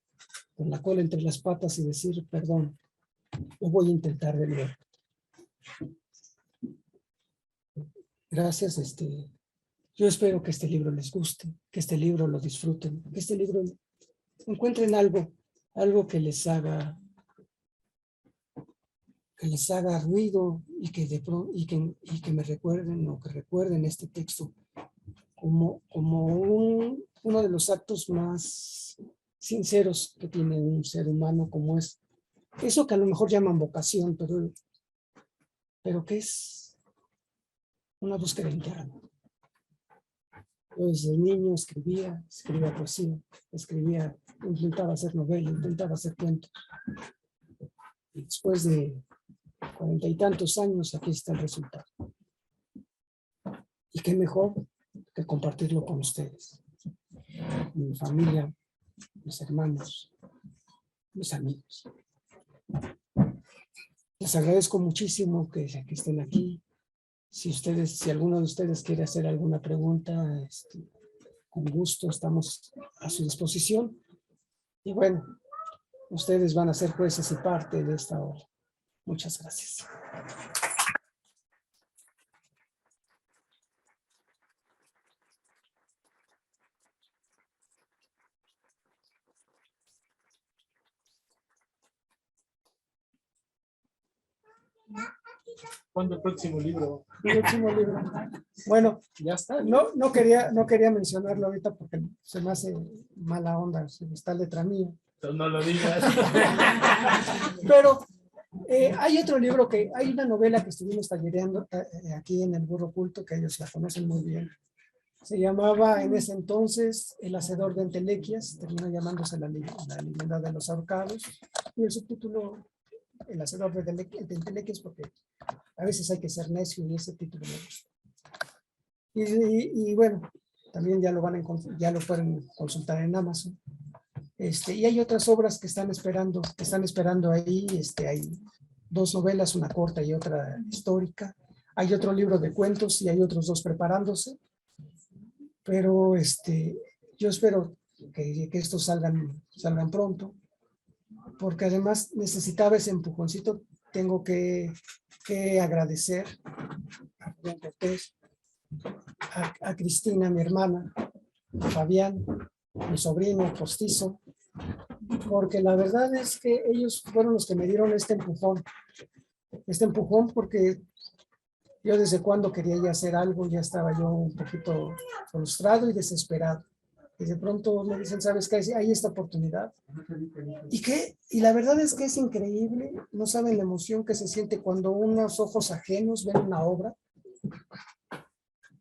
con la cola entre las patas y decir, perdón, lo voy a intentar de nuevo. Gracias. Yo espero que este libro les guste, que este libro lo disfruten, que este libro encuentren algo que les haga ruido y que me recuerden o que recuerden este texto como uno de los actos más sinceros que tiene un ser humano, como es eso que a lo mejor llaman vocación, pero que es una búsqueda interna. Yo desde niño escribía poesía, intentaba hacer novela, intentaba hacer cuentos. Y después de 40 y tantos años, aquí está el resultado. Y qué mejor que compartirlo con ustedes, mi familia, mis hermanos, mis amigos. Les agradezco muchísimo que estén aquí. Si alguno de ustedes quiere hacer alguna pregunta, con gusto estamos a su disposición. Y bueno, ustedes van a ser jueces y parte de esta obra. Muchas gracias.
¿Cuándo el próximo libro?
El último libro. Bueno,
Ya está.
no quería mencionarlo ahorita porque se me hace mala onda, está letra mía.
Entonces no lo digas.
Pero hay otro libro hay una novela que estuvimos tallereando aquí en el Burro Oculto, que ellos la conocen muy bien. Se llamaba en ese entonces El Hacedor de Entelequias, terminó llamándose La Leyenda de los Ahorcados, y el subtítulo El Hacedor de Entelequias, porque a veces hay que ser necio y ese título me gusta. Y bueno, también ya lo pueden consultar en Amazon. Y hay otras obras que están esperando ahí. Hay 2 novelas, una corta y otra histórica. Hay otro libro de cuentos y hay otros 2 preparándose. Pero yo espero que estos salgan pronto, porque además necesitaba ese empujoncito. Tengo que agradecer a Julián Cortés, a Cristina, mi hermana, a Fabián, mi sobrino postizo, porque la verdad es que ellos fueron los que me dieron este empujón porque yo desde cuando quería ya hacer algo, ya estaba yo un poquito frustrado y desesperado. Y de pronto me dicen, ¿sabes qué? Hay esta oportunidad. Y la verdad es que es increíble, no saben la emoción que se siente cuando unos ojos ajenos ven una obra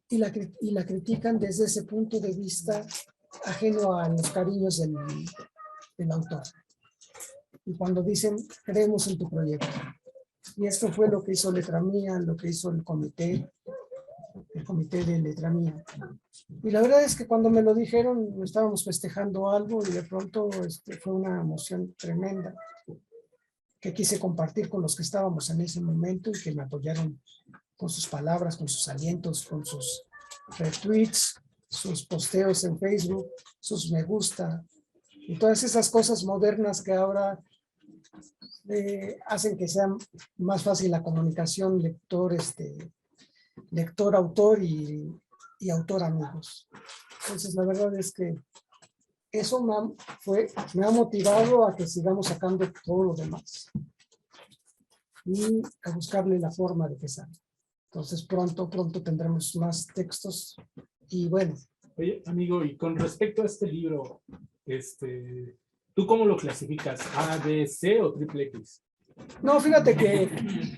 y la critican desde ese punto de vista ajeno a los cariños del autor. Y cuando dicen, creemos en tu proyecto. Y esto fue lo que hizo Letra Mía, lo que hizo el comité de Letra Mía. Y la verdad es que cuando me lo dijeron, estábamos festejando algo y de pronto fue una emoción tremenda que quise compartir con los que estábamos en ese momento y que me apoyaron con sus palabras, con sus alientos, con sus retweets, sus posteos en Facebook, sus me gusta y todas esas cosas modernas que ahora hacen que sea más fácil la comunicación lector-autor y autor-amigos. Entonces, la verdad es que eso me ha motivado a que sigamos sacando todo lo demás y a buscarle la forma de que salga. Entonces, pronto tendremos más textos y bueno.
Oye, amigo, y con respecto a este libro, ¿tú cómo lo clasificas? ¿A, B, C o triple X?
No, fíjate que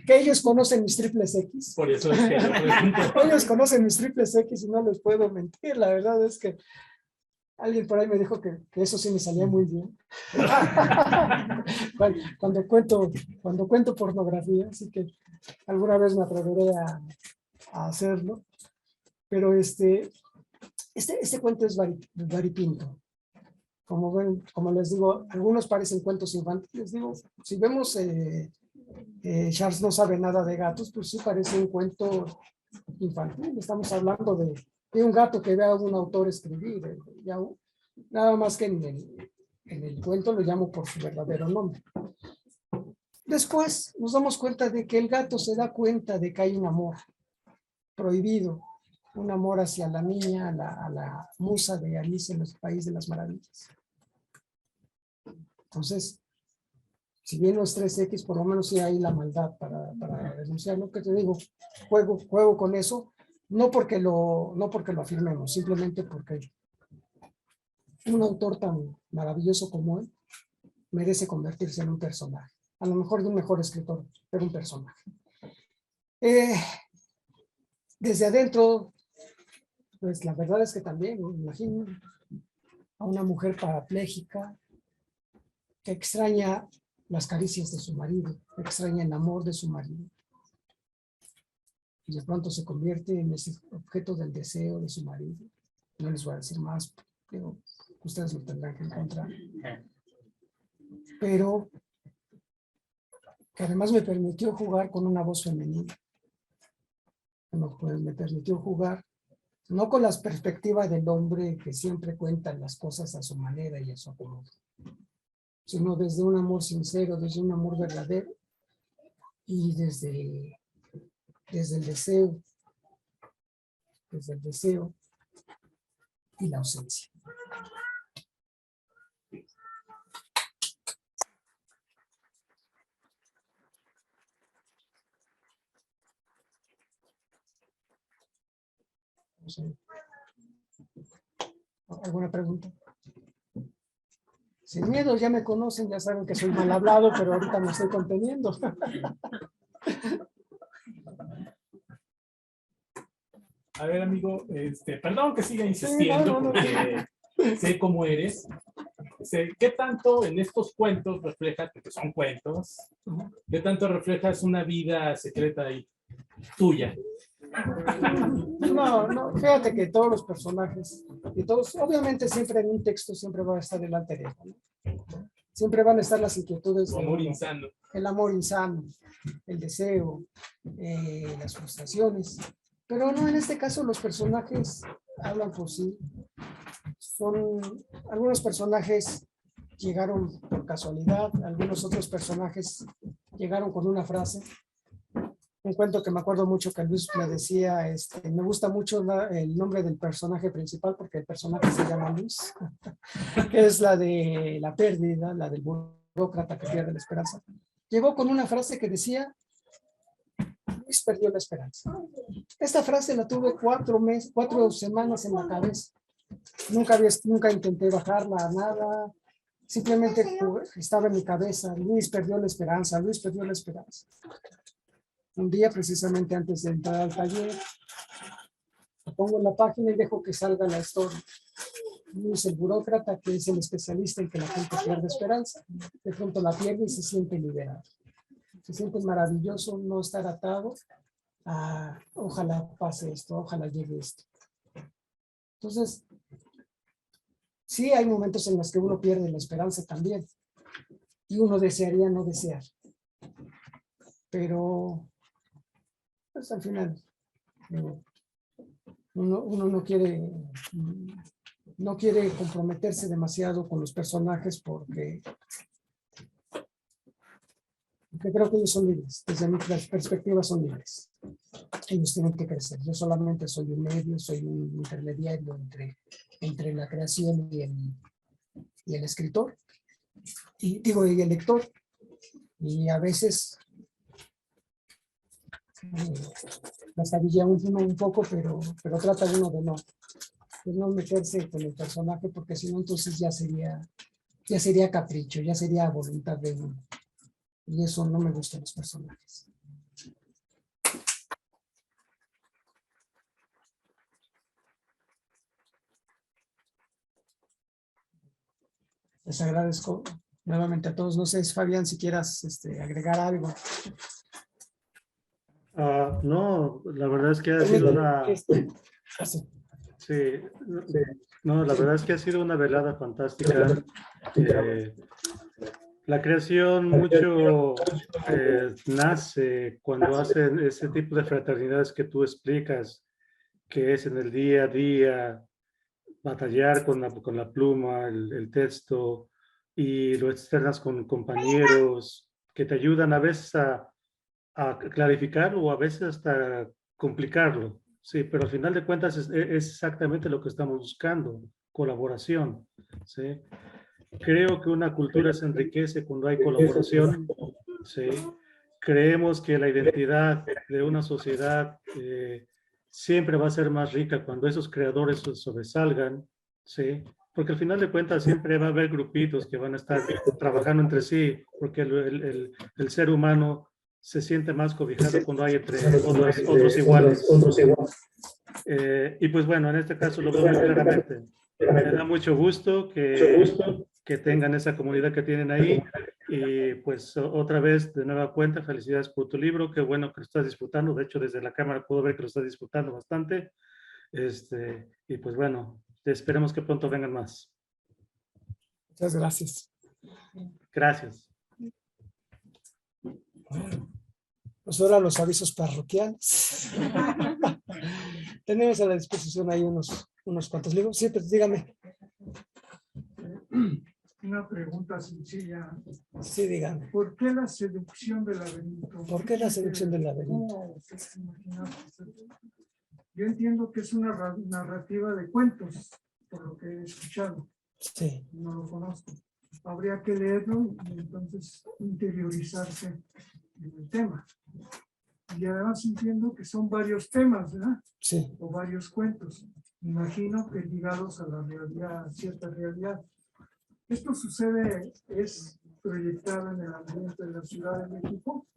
ellos conocen mis triples X.
Por eso es que lo pregunto.
Ellos conocen mis triples X y no les puedo mentir. La verdad es que alguien por ahí me dijo que eso sí me salía muy bien. cuando cuento pornografía, así que alguna vez me atreveré a hacerlo. Pero este cuento es variopinto. Como les digo, algunos parecen cuentos infantiles. Digo, si vemos Charles no sabe nada de gatos, pues sí parece un cuento infantil. Estamos hablando de un gato que ve a un autor escribir. Nada más que en el cuento lo llamo por su verdadero nombre. Después nos damos cuenta de que el gato se da cuenta de que hay un amor prohibido, un amor hacia la niña, a la musa de Alicia en el País de las Maravillas. Entonces, si bien los 3X, por lo menos sí hay la maldad para denunciar. Lo que te digo, juego con eso, no porque lo afirmemos, simplemente porque un autor tan maravilloso como él merece convertirse en un personaje. A lo mejor de un mejor escritor, pero un personaje. Desde adentro, pues la verdad es que también, me imagino a una mujer parapléjica que extraña las caricias de su marido, extraña el amor de su marido. Y de pronto se convierte en ese objeto del deseo de su marido. No les voy a decir más, pero ustedes lo tendrán que encontrar. Pero que además me permitió jugar con una voz femenina. Me permitió jugar no con las perspectivas del hombre que siempre cuenta las cosas a su manera y a su acomodo, sino desde un amor sincero, desde un amor verdadero y desde el deseo y la ausencia. No sé. ¿Alguna pregunta? Sin miedo, ya me conocen, ya saben que soy mal hablado, pero ahorita me estoy conteniendo.
A ver, amigo, perdón que siga insistiendo,
no.
porque sé cómo eres. Sé qué tanto en estos cuentos refleja, porque son cuentos, qué tanto reflejas una vida secreta y tuya.
No, fíjate que todos los personajes, y todos, obviamente siempre en un texto siempre va a estar el alter ego, ¿no? Siempre van a estar las inquietudes.
Tu amor insano.
El amor insano, el deseo, las frustraciones. Pero no, en este caso los personajes hablan por sí. Algunos personajes llegaron por casualidad, algunos otros personajes llegaron con una frase. Un cuento que me acuerdo mucho que Luis me decía, me gusta mucho el nombre del personaje principal porque el personaje se llama Luis, que es la de la pérdida, la del burócrata que pierde la esperanza. Llegó con una frase que decía, Luis perdió la esperanza. Esta frase la tuve 4 semanas en la cabeza. Nunca intenté bajarla a nada, simplemente estaba en mi cabeza, Luis perdió la esperanza, Luis perdió la esperanza. Un día, precisamente antes de entrar al taller, lo pongo en la página y dejo que salga la historia. Luis, el burócrata, que es el especialista en que la gente pierde esperanza, de pronto la pierde y se siente liberado. Se siente maravilloso no estar atado a ojalá pase esto, ojalá llegue esto. Entonces, sí hay momentos en los que uno pierde la esperanza también y uno desearía no desear. Pero pues al final uno no quiere comprometerse demasiado con los personajes porque creo que ellos son libres, desde mi perspectiva son libres. Ellos tienen que crecer. Yo solamente soy un medio, soy un intermediario entre la creación y el escritor, y el lector. Y a veces trastabilla uno un poco, pero trata uno de no meterse con el personaje, porque si no, entonces ya sería capricho, ya sería voluntad de uno. Y eso no me gustan los personajes. Les agradezco nuevamente a todos. No sé, Fabián, si quieras agregar algo.
No, la verdad es que ha sido una... Sí, no, la verdad es que ha sido una velada fantástica. La creación mucho nace cuando hacen ese tipo de fraternidades que tú explicas, que es en el día a día, batallar con la pluma, el texto, y lo externas con compañeros que te ayudan a veces a clarificarlo o a veces hasta complicarlo. Sí, pero al final de cuentas es exactamente lo que estamos buscando, colaboración. ¿Sí? Creo que una cultura se enriquece cuando hay colaboración. ¿Sí? Creemos que la identidad de una sociedad siempre va a ser más rica cuando esos creadores sobresalgan. ¿Sí? Porque al final de cuentas siempre va a haber grupitos que van a estar trabajando entre sí, porque el ser humano se siente más cobijado cuando hay entre otros iguales. Y pues bueno, en este caso lo veo muy claramente. Me da mucho gusto que que tengan esa comunidad que tienen ahí. Y pues otra vez, de nueva cuenta, felicidades por tu libro. Qué bueno que lo estás disfrutando. De hecho, desde la cámara puedo ver que lo estás disfrutando bastante. Y pues bueno, esperemos que pronto vengan más.
Muchas gracias.
Gracias.
Bueno, pues ahora los avisos parroquiales. Tenemos a la disposición ahí unos cuantos libros. Sí, pues dígame.
Una pregunta sencilla.
Sí, dígame.
¿Por qué la seducción del laberinto?
¿Por qué la seducción del laberinto?
¿Cómo se imagina? Yo entiendo que es una narrativa de cuentos, por lo que he escuchado.
Sí.
No lo conozco. Habría que leerlo y entonces interiorizarse en el tema. Y además entiendo que son varios temas, ¿verdad?
Sí.
O varios cuentos. Imagino que ligados a la realidad, a cierta realidad. Esto sucede, es proyectado en el ambiente de la Ciudad de México,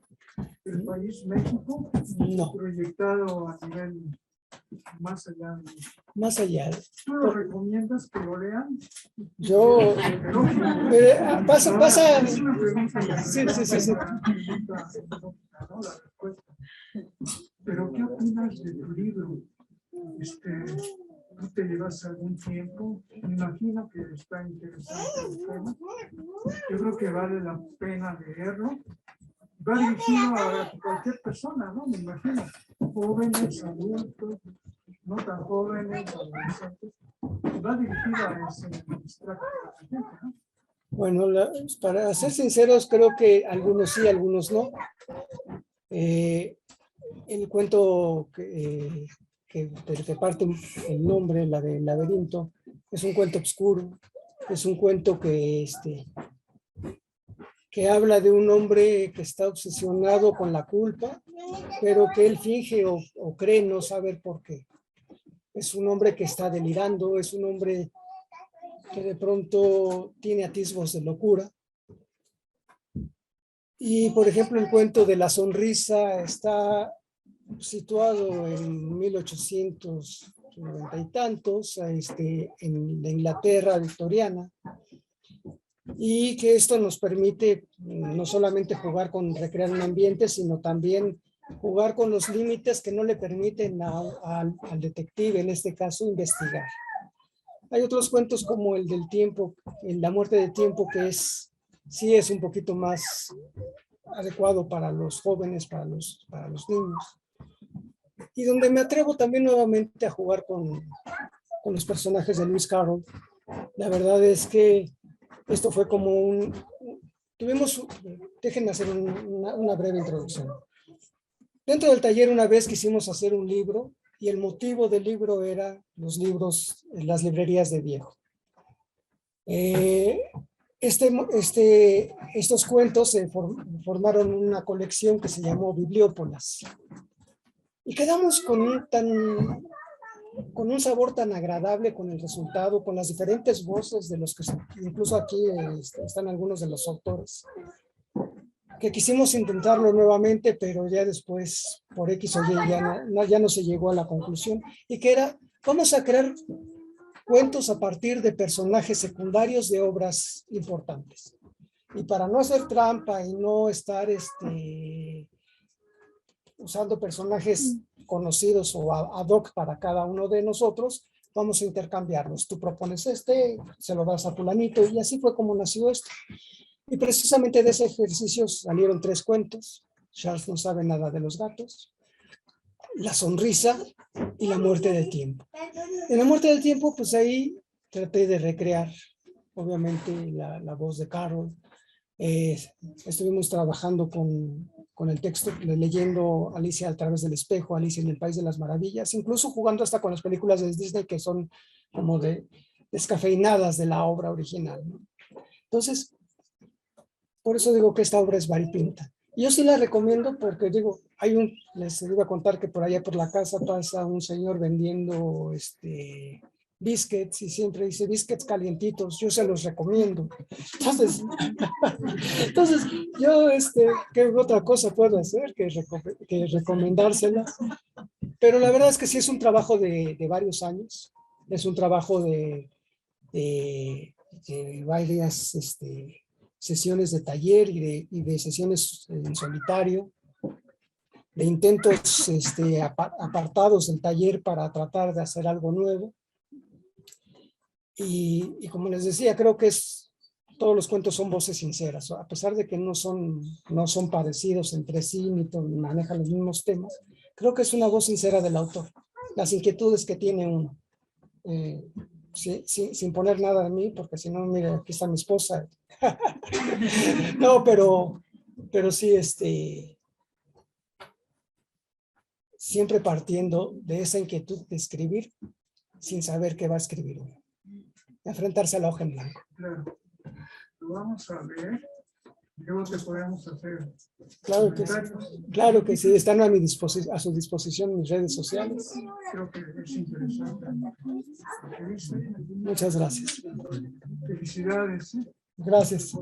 el país México,
No.
proyectado a nivel más allá de México.
Más allá.
¿Tú lo recomiendas que lo lean?
Yo. Pasa.
Es una pregunta.
Sí.
¿No? La respuesta. Pero ¿qué opinas de tu libro? ¿Tú te llevas algún tiempo? Me imagino que está interesante el tema. Yo creo que vale la pena leerlo. Va dirigido a cualquier persona, ¿no? Me imagino. Jóvenes, adultos, no tan jóvenes, adolescentes. Va dirigido a ese extracto de la gente, ¿no?
Bueno, para ser sinceros, creo que algunos sí, algunos no. El cuento que parte el nombre, la del laberinto, es un cuento oscuro, es un cuento que habla de un hombre que está obsesionado con la culpa, pero que él finge o cree no saber por qué. Es un hombre que está delirando, es un hombre que de pronto tiene atisbos de locura. Y, por ejemplo, el cuento de la sonrisa está situado en 1890 y tantos, en la Inglaterra victoriana, y que esto nos permite no solamente recrear un ambiente, sino también jugar con los límites que no le permiten al detective, en este caso, investigar. Hay otros cuentos como el del tiempo, la muerte de tiempo, que sí es un poquito más adecuado para los jóvenes, para los niños. Y donde me atrevo también nuevamente a jugar con los personajes de Lewis Carroll. La verdad es que esto fue como déjenme hacer una breve introducción. Dentro del taller una vez quisimos hacer un libro y el motivo del libro era los libros en las librerías de viejo. Estos cuentos se formaron una colección que se llamó Bibliópolis. Y quedamos con un sabor tan agradable con el resultado, con las diferentes voces de los que incluso aquí están algunos de los autores, que quisimos intentarlo nuevamente, pero ya después, por X o Y, ya no se llegó a la conclusión, y que era, vamos a crear cuentos a partir de personajes secundarios de obras importantes. Y para no hacer trampa y no estar usando personajes conocidos o ad hoc para cada uno de nosotros, vamos a intercambiarlos. Tú propones se lo das a fulanito, y así fue como nació esto. Y precisamente de ese ejercicio salieron 3 cuentos: Charles no sabe nada de los gatos, La sonrisa y La muerte del tiempo. En La muerte del tiempo, pues ahí traté de recrear, obviamente, la voz de Carroll. Estuvimos trabajando con el texto, leyendo Alicia a través del espejo, Alicia en el País de las Maravillas, incluso jugando hasta con las películas de Disney que son como descafeinadas de la obra original, ¿no? Entonces, por eso digo que esta obra es variopinta. Y yo sí la recomiendo porque digo, les iba a contar que por allá por la casa pasa un señor vendiendo biscuits y siempre dice biscuits calientitos, yo se los recomiendo. Entonces yo, ¿qué otra cosa puedo hacer que recomendárselas? Pero la verdad es que sí es un trabajo de varios años, es un trabajo de varias sesiones de taller y de sesiones en solitario, de intentos apartados del taller para tratar de hacer algo nuevo. Y como les decía, creo que todos los cuentos son voces sinceras, a pesar de que no son parecidos entre sí ni manejan los mismos temas. Creo que es una voz sincera del autor, las inquietudes que tiene uno. Sin poner nada de mí, porque si no, mira, aquí está mi esposa. No, pero sí, siempre partiendo de esa inquietud de escribir sin saber qué va a escribir uno. Enfrentarse a la hoja en blanco.
Claro. Lo vamos a ver. Creo que podemos hacer.
Claro que sí, están a su disposición mis redes sociales.
Creo que es interesante.
Muchas gracias.
Felicidades.
Gracias,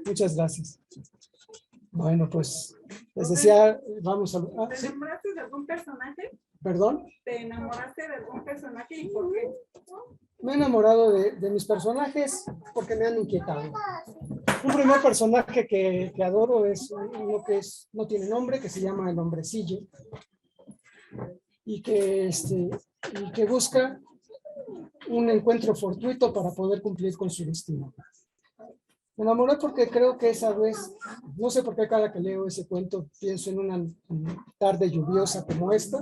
muchas gracias. Bueno, pues les decía, vamos a...
¿Te enamoraste de algún personaje?
¿Perdón?
¿Te enamoraste de algún personaje y por qué?
Me he enamorado de mis personajes porque me han inquietado. Un primer personaje que adoro es uno que no tiene nombre, que se llama el Hombrecillo, y que busca un encuentro fortuito para poder cumplir con su destino. Me enamoré porque creo que esa vez, no sé por qué cada que leo ese cuento pienso en una tarde lluviosa como esta,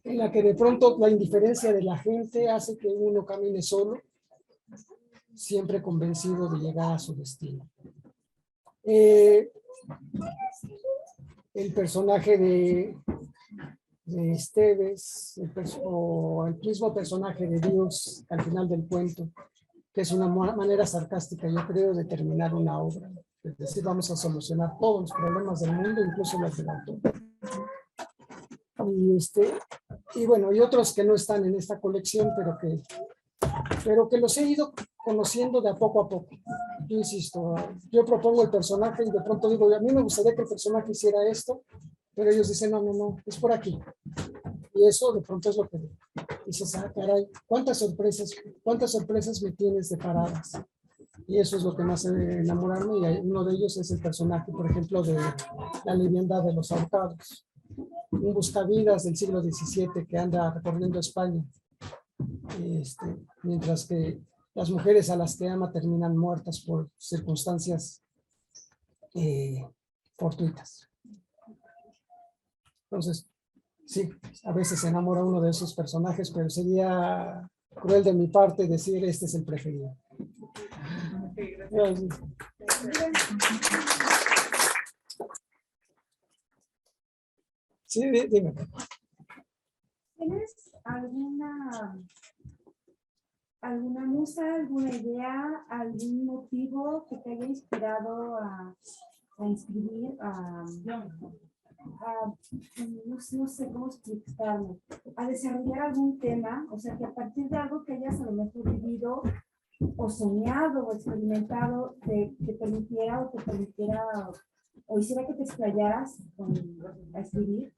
en la que de pronto la indiferencia de la gente hace que uno camine solo, siempre convencido de llegar a su destino. El personaje de Esteves, o el mismo personaje de Dios al final del cuento, que es una manera sarcástica, yo creo, de terminar una obra. Es decir, vamos a solucionar todos los problemas del mundo, incluso los del autor. Y bueno, y otros que no están en esta colección, pero que los he ido conociendo de a poco. Yo insisto, yo propongo el personaje y de pronto digo, a mí me gustaría que el personaje hiciera esto, pero ellos dicen, no, es por aquí. Y eso de pronto es lo que dices, caray, ¿cuántas sorpresas me tienes deparadas? Y eso es lo que me hace enamorarme, y uno de ellos es el personaje, por ejemplo, de La leviandad de los ahorcados, un buscavidas del siglo XVII que anda recorriendo España, mientras que las mujeres a las que ama terminan muertas por circunstancias fortuitas. Entonces, sí, a veces se enamora uno de esos personajes, pero sería cruel de mi parte decir este es el preferido. Gracias. Sí, dime.
¿Tienes alguna musa, alguna idea, algún motivo que te haya inspirado a escribir, no sé cómo explicarlo, a desarrollar algún tema? O sea, que a partir de algo que hayas a lo mejor vivido o soñado o experimentado te permitiera o hiciera que te explayaras a escribir.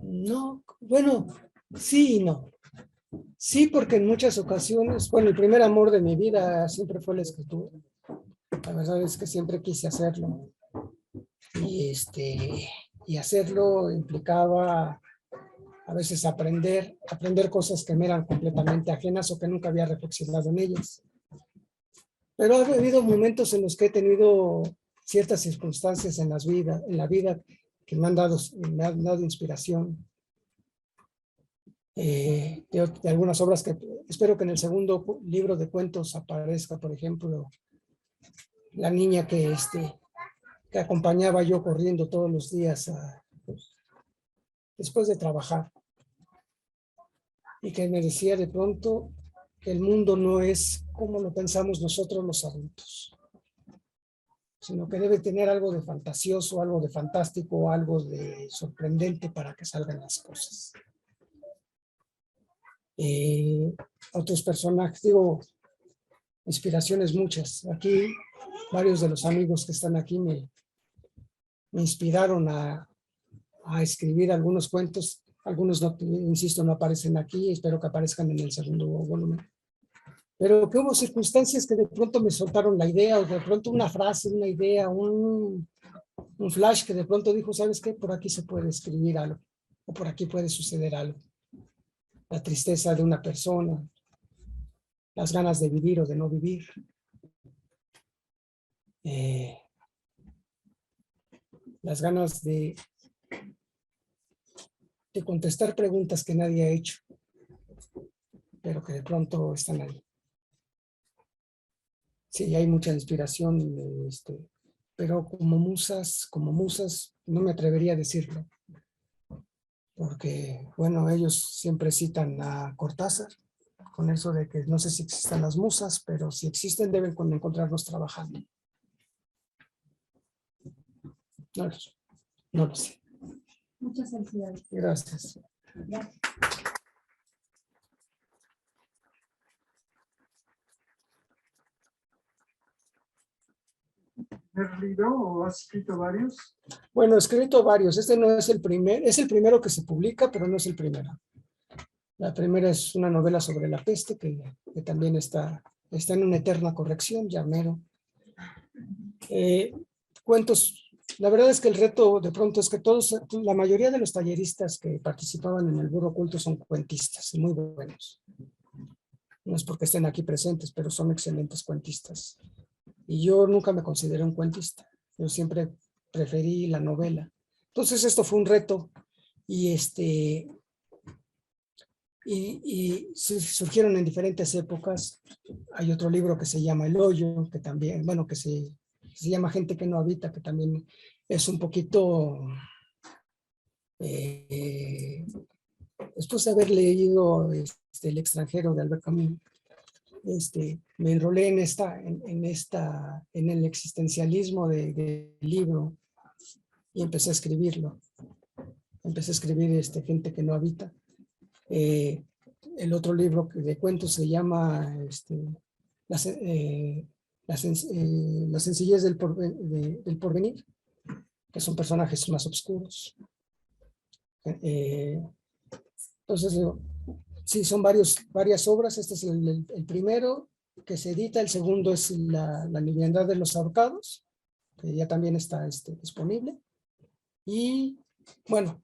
No, bueno, sí y no. Sí, porque en muchas ocasiones, bueno, el primer amor de mi vida siempre fue la escritura. La verdad es que siempre quise hacerlo. Y hacerlo implicaba a veces aprender cosas que me eran completamente ajenas o que nunca había reflexionado en ellas. Pero ha habido momentos en los que he tenido ciertas circunstancias en la vida que me han dado inspiración. De algunas obras que espero que en el segundo libro de cuentos aparezca, por ejemplo, la niña que acompañaba yo corriendo todos los días después de trabajar, y que me decía de pronto que el mundo no es como lo pensamos nosotros los adultos, sino que debe tener algo de fantasioso, algo de fantástico, algo de sorprendente para que salgan las cosas. Otros personajes, inspiraciones muchas. Aquí varios de los amigos que están aquí me inspiraron a escribir algunos cuentos. Algunos, no, insisto, no aparecen aquí. Espero que aparezcan en el segundo volumen. pero que hubo circunstancias que de pronto me soltaron la idea, o de pronto una frase, una idea, un flash que de pronto dijo, ¿sabes qué? Por aquí se puede escribir algo, o por aquí puede suceder algo. La tristeza de una persona, las ganas de vivir o de no vivir. Las ganas de contestar preguntas que nadie ha hecho, pero que de pronto están ahí. Sí, hay mucha inspiración, pero como musas, no me atrevería a decirlo. Porque, bueno, ellos siempre citan a Cortázar, con eso de que no sé si existan las musas, pero si existen deben encontrarnos trabajando. No lo sé.
Muchas felicidades.
Gracias.
Gracias.
¿Has leído o has escrito varios?
Bueno, he escrito varios. Este no es el es el primero que se publica, pero no es el primero. La primera es una novela sobre la peste que también está en una eterna corrección, ya mero. Cuentos. La verdad es que el reto de pronto es que la mayoría de los talleristas que participaban en el Burro Oculto son cuentistas, muy buenos. No es porque estén aquí presentes, pero son excelentes cuentistas. Y yo nunca me consideré un cuentista. Yo siempre preferí la novela. Entonces esto fue un reto y surgieron en diferentes épocas. Hay otro libro que se llama El Hoyo, que también, bueno, que se llama Gente que no habita, que también es un poquito, después de haber leído El extranjero de Albert Camus, me enrolé en el existencialismo del libro y empecé a escribirlo. Empecé a escribir Gente que no habita. El otro libro de cuentos se llama La sencillez del porvenir, que son personajes más oscuros. Entonces, sí, son varias obras. Este es el primero que se edita. El segundo es La liviandad de los ahorcados, que ya también está disponible. Y, bueno,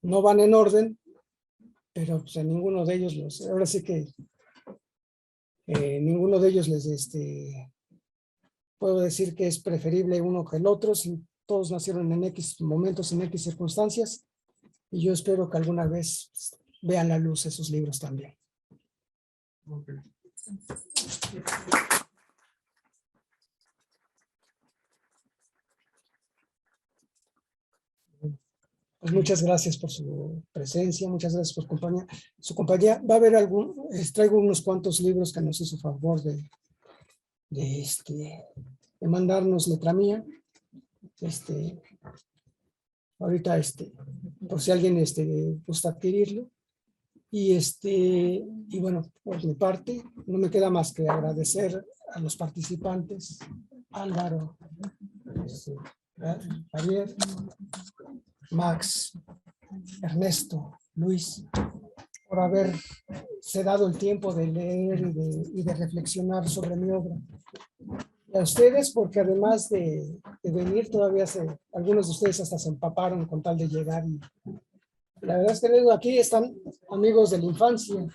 no van en orden, pero pues, a ninguno de ellos ahora sí que ninguno de ellos puedo decir que es preferible uno que el otro, si todos nacieron en X momentos, en X circunstancias, y yo espero que alguna vez vean la luz esos libros también.
Okay.
Pues muchas gracias por su presencia, muchas gracias por su compañía. Va a haber traigo unos cuantos libros que nos hizo favor de mandarnos letra mía. Ahorita, por si alguien gusta adquirirlo. Y bueno, por mi parte, no me queda más que agradecer a los participantes, Álvaro, Javier, Max, Ernesto, Luis, por haberse dado el tiempo de leer y de reflexionar sobre mi obra. Y a ustedes, porque además de venir, todavía algunos de ustedes hasta se empaparon con tal de llegar. Y la verdad es que aquí están amigos de la infancia,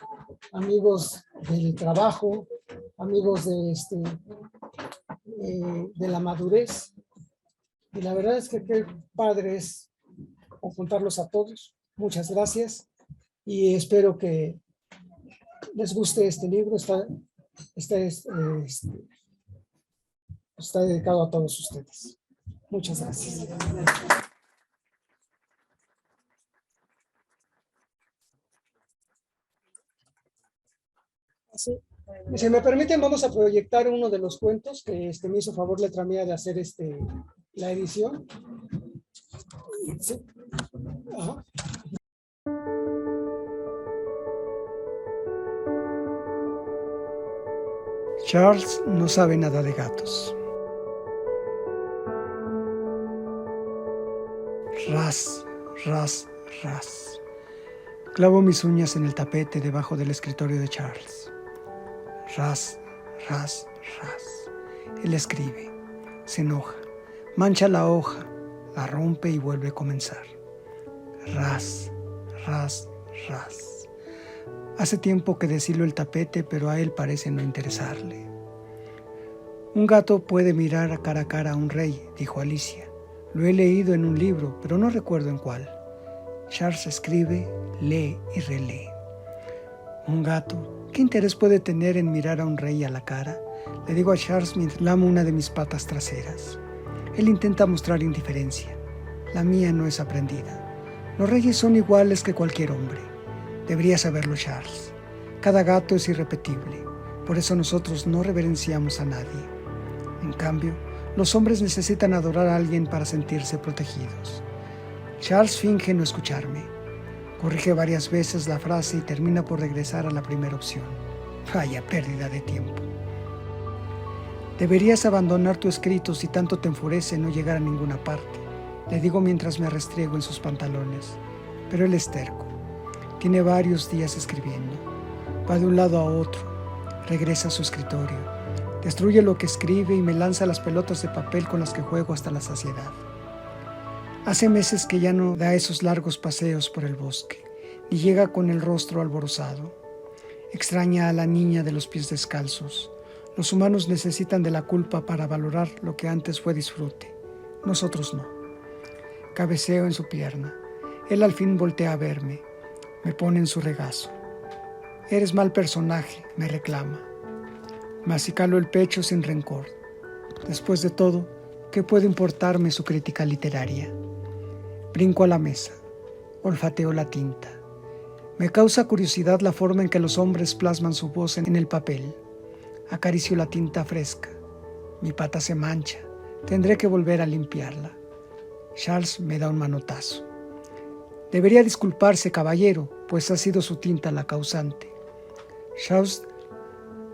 amigos del trabajo, amigos de la madurez. Y la verdad es que qué padre es juntarlos a todos. Muchas gracias y espero que les guste este libro. Está dedicado a todos ustedes. Muchas gracias. Sí. Si me permiten, vamos a proyectar uno de los cuentos que me hizo favor letra mía de hacer la edición. Sí. Ajá. Charles no sabe nada de gatos. Ras, ras, ras. Clavo mis uñas en el tapete debajo del escritorio de Charles.
Ras, ras, ras. Él escribe, se enoja, mancha la hoja, la rompe y vuelve a comenzar. Ras, ras, ras. Hace tiempo que deshilo el tapete, pero a él parece no interesarle. Un gato puede mirar cara a cara a un rey, dijo Alicia. Lo he leído en un libro, pero no recuerdo en cuál. Charles escribe, lee y relee. Un gato, ¿qué interés puede tener en mirar a un rey a la cara? Le digo a Charles mientras lamo una de mis patas traseras. Él intenta mostrar indiferencia. La mía no es aprendida. Los reyes son iguales que cualquier hombre. Debería saberlo Charles. Cada gato es irrepetible. Por eso nosotros no reverenciamos a nadie. En cambio, los hombres necesitan adorar a alguien para sentirse protegidos. Charles finge no escucharme. Corrige varias veces la frase y termina por regresar a la primera opción. Vaya pérdida de tiempo. Deberías abandonar tu escrito si tanto te enfurece no llegar a ninguna parte, le digo mientras me restriego en sus pantalones. Pero él es terco. Tiene varios días escribiendo. Va de un lado a otro. Regresa a su escritorio. Destruye lo que escribe y me lanza las pelotas de papel con las que juego hasta la saciedad. Hace meses que ya no da esos largos paseos por el bosque, ni llega con el rostro alborozado. Extraña a la niña de los pies descalzos. Los humanos necesitan de la culpa para valorar lo que antes fue disfrute. Nosotros no. Cabeceo en su pierna. Él al fin voltea a verme. Me pone en su regazo. Eres mal personaje, me reclama. Me acicalo el pecho sin rencor. Después de todo, ¿qué puede importarme su crítica literaria? Brinco a la mesa. Olfateo la tinta. Me causa curiosidad la forma en que los hombres plasman su voz en el papel. Acaricio la tinta fresca. Mi pata se mancha. Tendré que volver a limpiarla. Charles me da un manotazo. Debería disculparse, caballero, pues ha sido su tinta la causante. Charles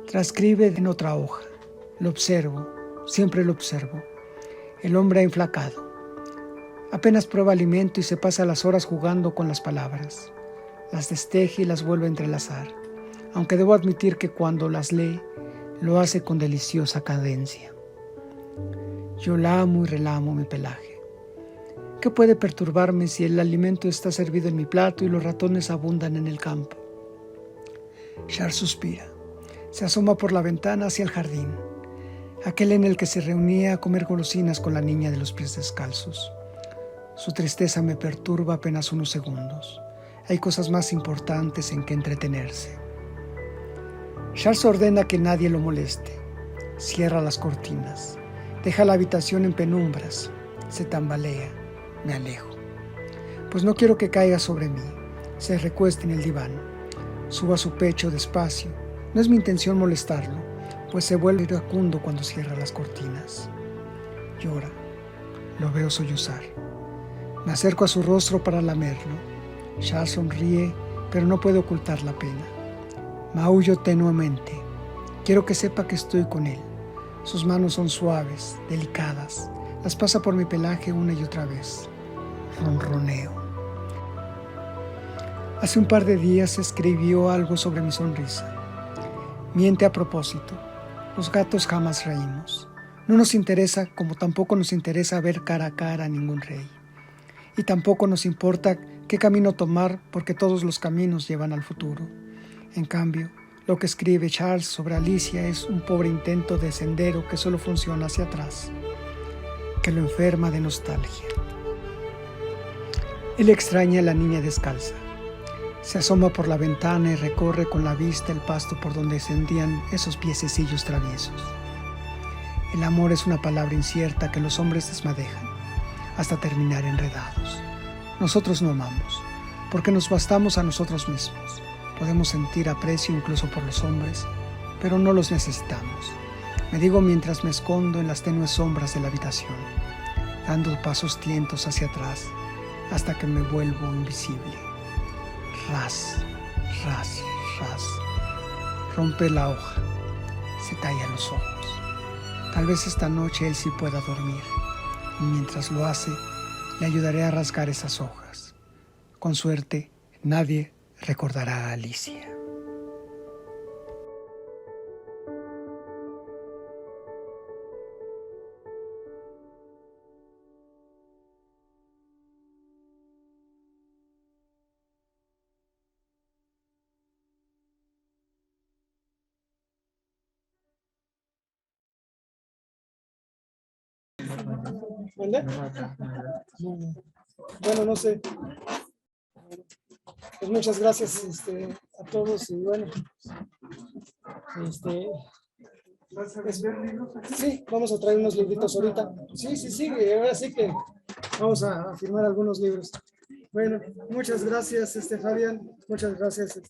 transcribe en otra hoja. Lo observo, siempre lo observo. El hombre ha enflacado. Apenas prueba alimento y se pasa las horas jugando con las palabras. Las desteje y las vuelve a entrelazar, aunque debo admitir que cuando las lee, lo hace con deliciosa cadencia. Yo lamo y relamo mi pelaje. ¿Qué puede perturbarme si el alimento está servido en mi plato y los ratones abundan en el campo? Charles suspira. Se asoma por la ventana hacia el jardín, aquel en el que se reunía a comer golosinas con la niña de los pies descalzos. Su tristeza me perturba apenas unos segundos. Hay cosas más importantes en que entretenerse. Charles ordena que nadie lo moleste. Cierra las cortinas. Deja la habitación en penumbras. Se tambalea. Me alejo. Pues no quiero que caiga sobre mí. Se recuesta en el diván. Subo a su pecho despacio. No es mi intención molestarlo, pues se vuelve iracundo cuando cierra las cortinas. Llora. Lo veo sollozar. Me acerco a su rostro para lamerlo. Charles sonríe, pero no puede ocultar la pena. Maullo tenuemente. Quiero que sepa que estoy con él. Sus manos son suaves, delicadas. Las pasa por mi pelaje una y otra vez. Ronroneo. Hace un par de días escribió algo sobre mi sonrisa. Miente a propósito. Los gatos jamás reímos. No nos interesa, como tampoco nos interesa ver cara a cara a ningún rey. Y tampoco nos importa qué camino tomar, porque todos los caminos llevan al futuro. En cambio, lo que escribe Charles sobre Alicia es un pobre intento de sendero que solo funciona hacia atrás, que lo enferma de nostalgia. Él extraña a la niña descalza. Se asoma por la ventana y recorre con la vista el pasto por donde descendían esos piececillos traviesos. El amor es una palabra incierta que los hombres desmadejan, hasta terminar enredados. Nosotros no amamos, porque nos bastamos a nosotros mismos. Podemos sentir aprecio incluso por los hombres, pero no los necesitamos. Me digo mientras me escondo en las tenues sombras de la habitación, dando pasos tientos hacia atrás, hasta que me vuelvo invisible. Ras, ras, ras. Rompe la hoja. Se talla los ojos. Tal vez esta noche él sí pueda dormir. Y mientras lo hace, le ayudaré a rasgar esas hojas. Con suerte, nadie recordará a Alicia.
¿Mande? Bueno, no sé. Pues muchas gracias a todos y bueno.
¿Vas a vender libros aquí?
Sí, vamos a traer unos libritos ahorita. Sí, ahora sí que vamos a firmar algunos libros. Bueno, muchas gracias, Fabián. Muchas gracias.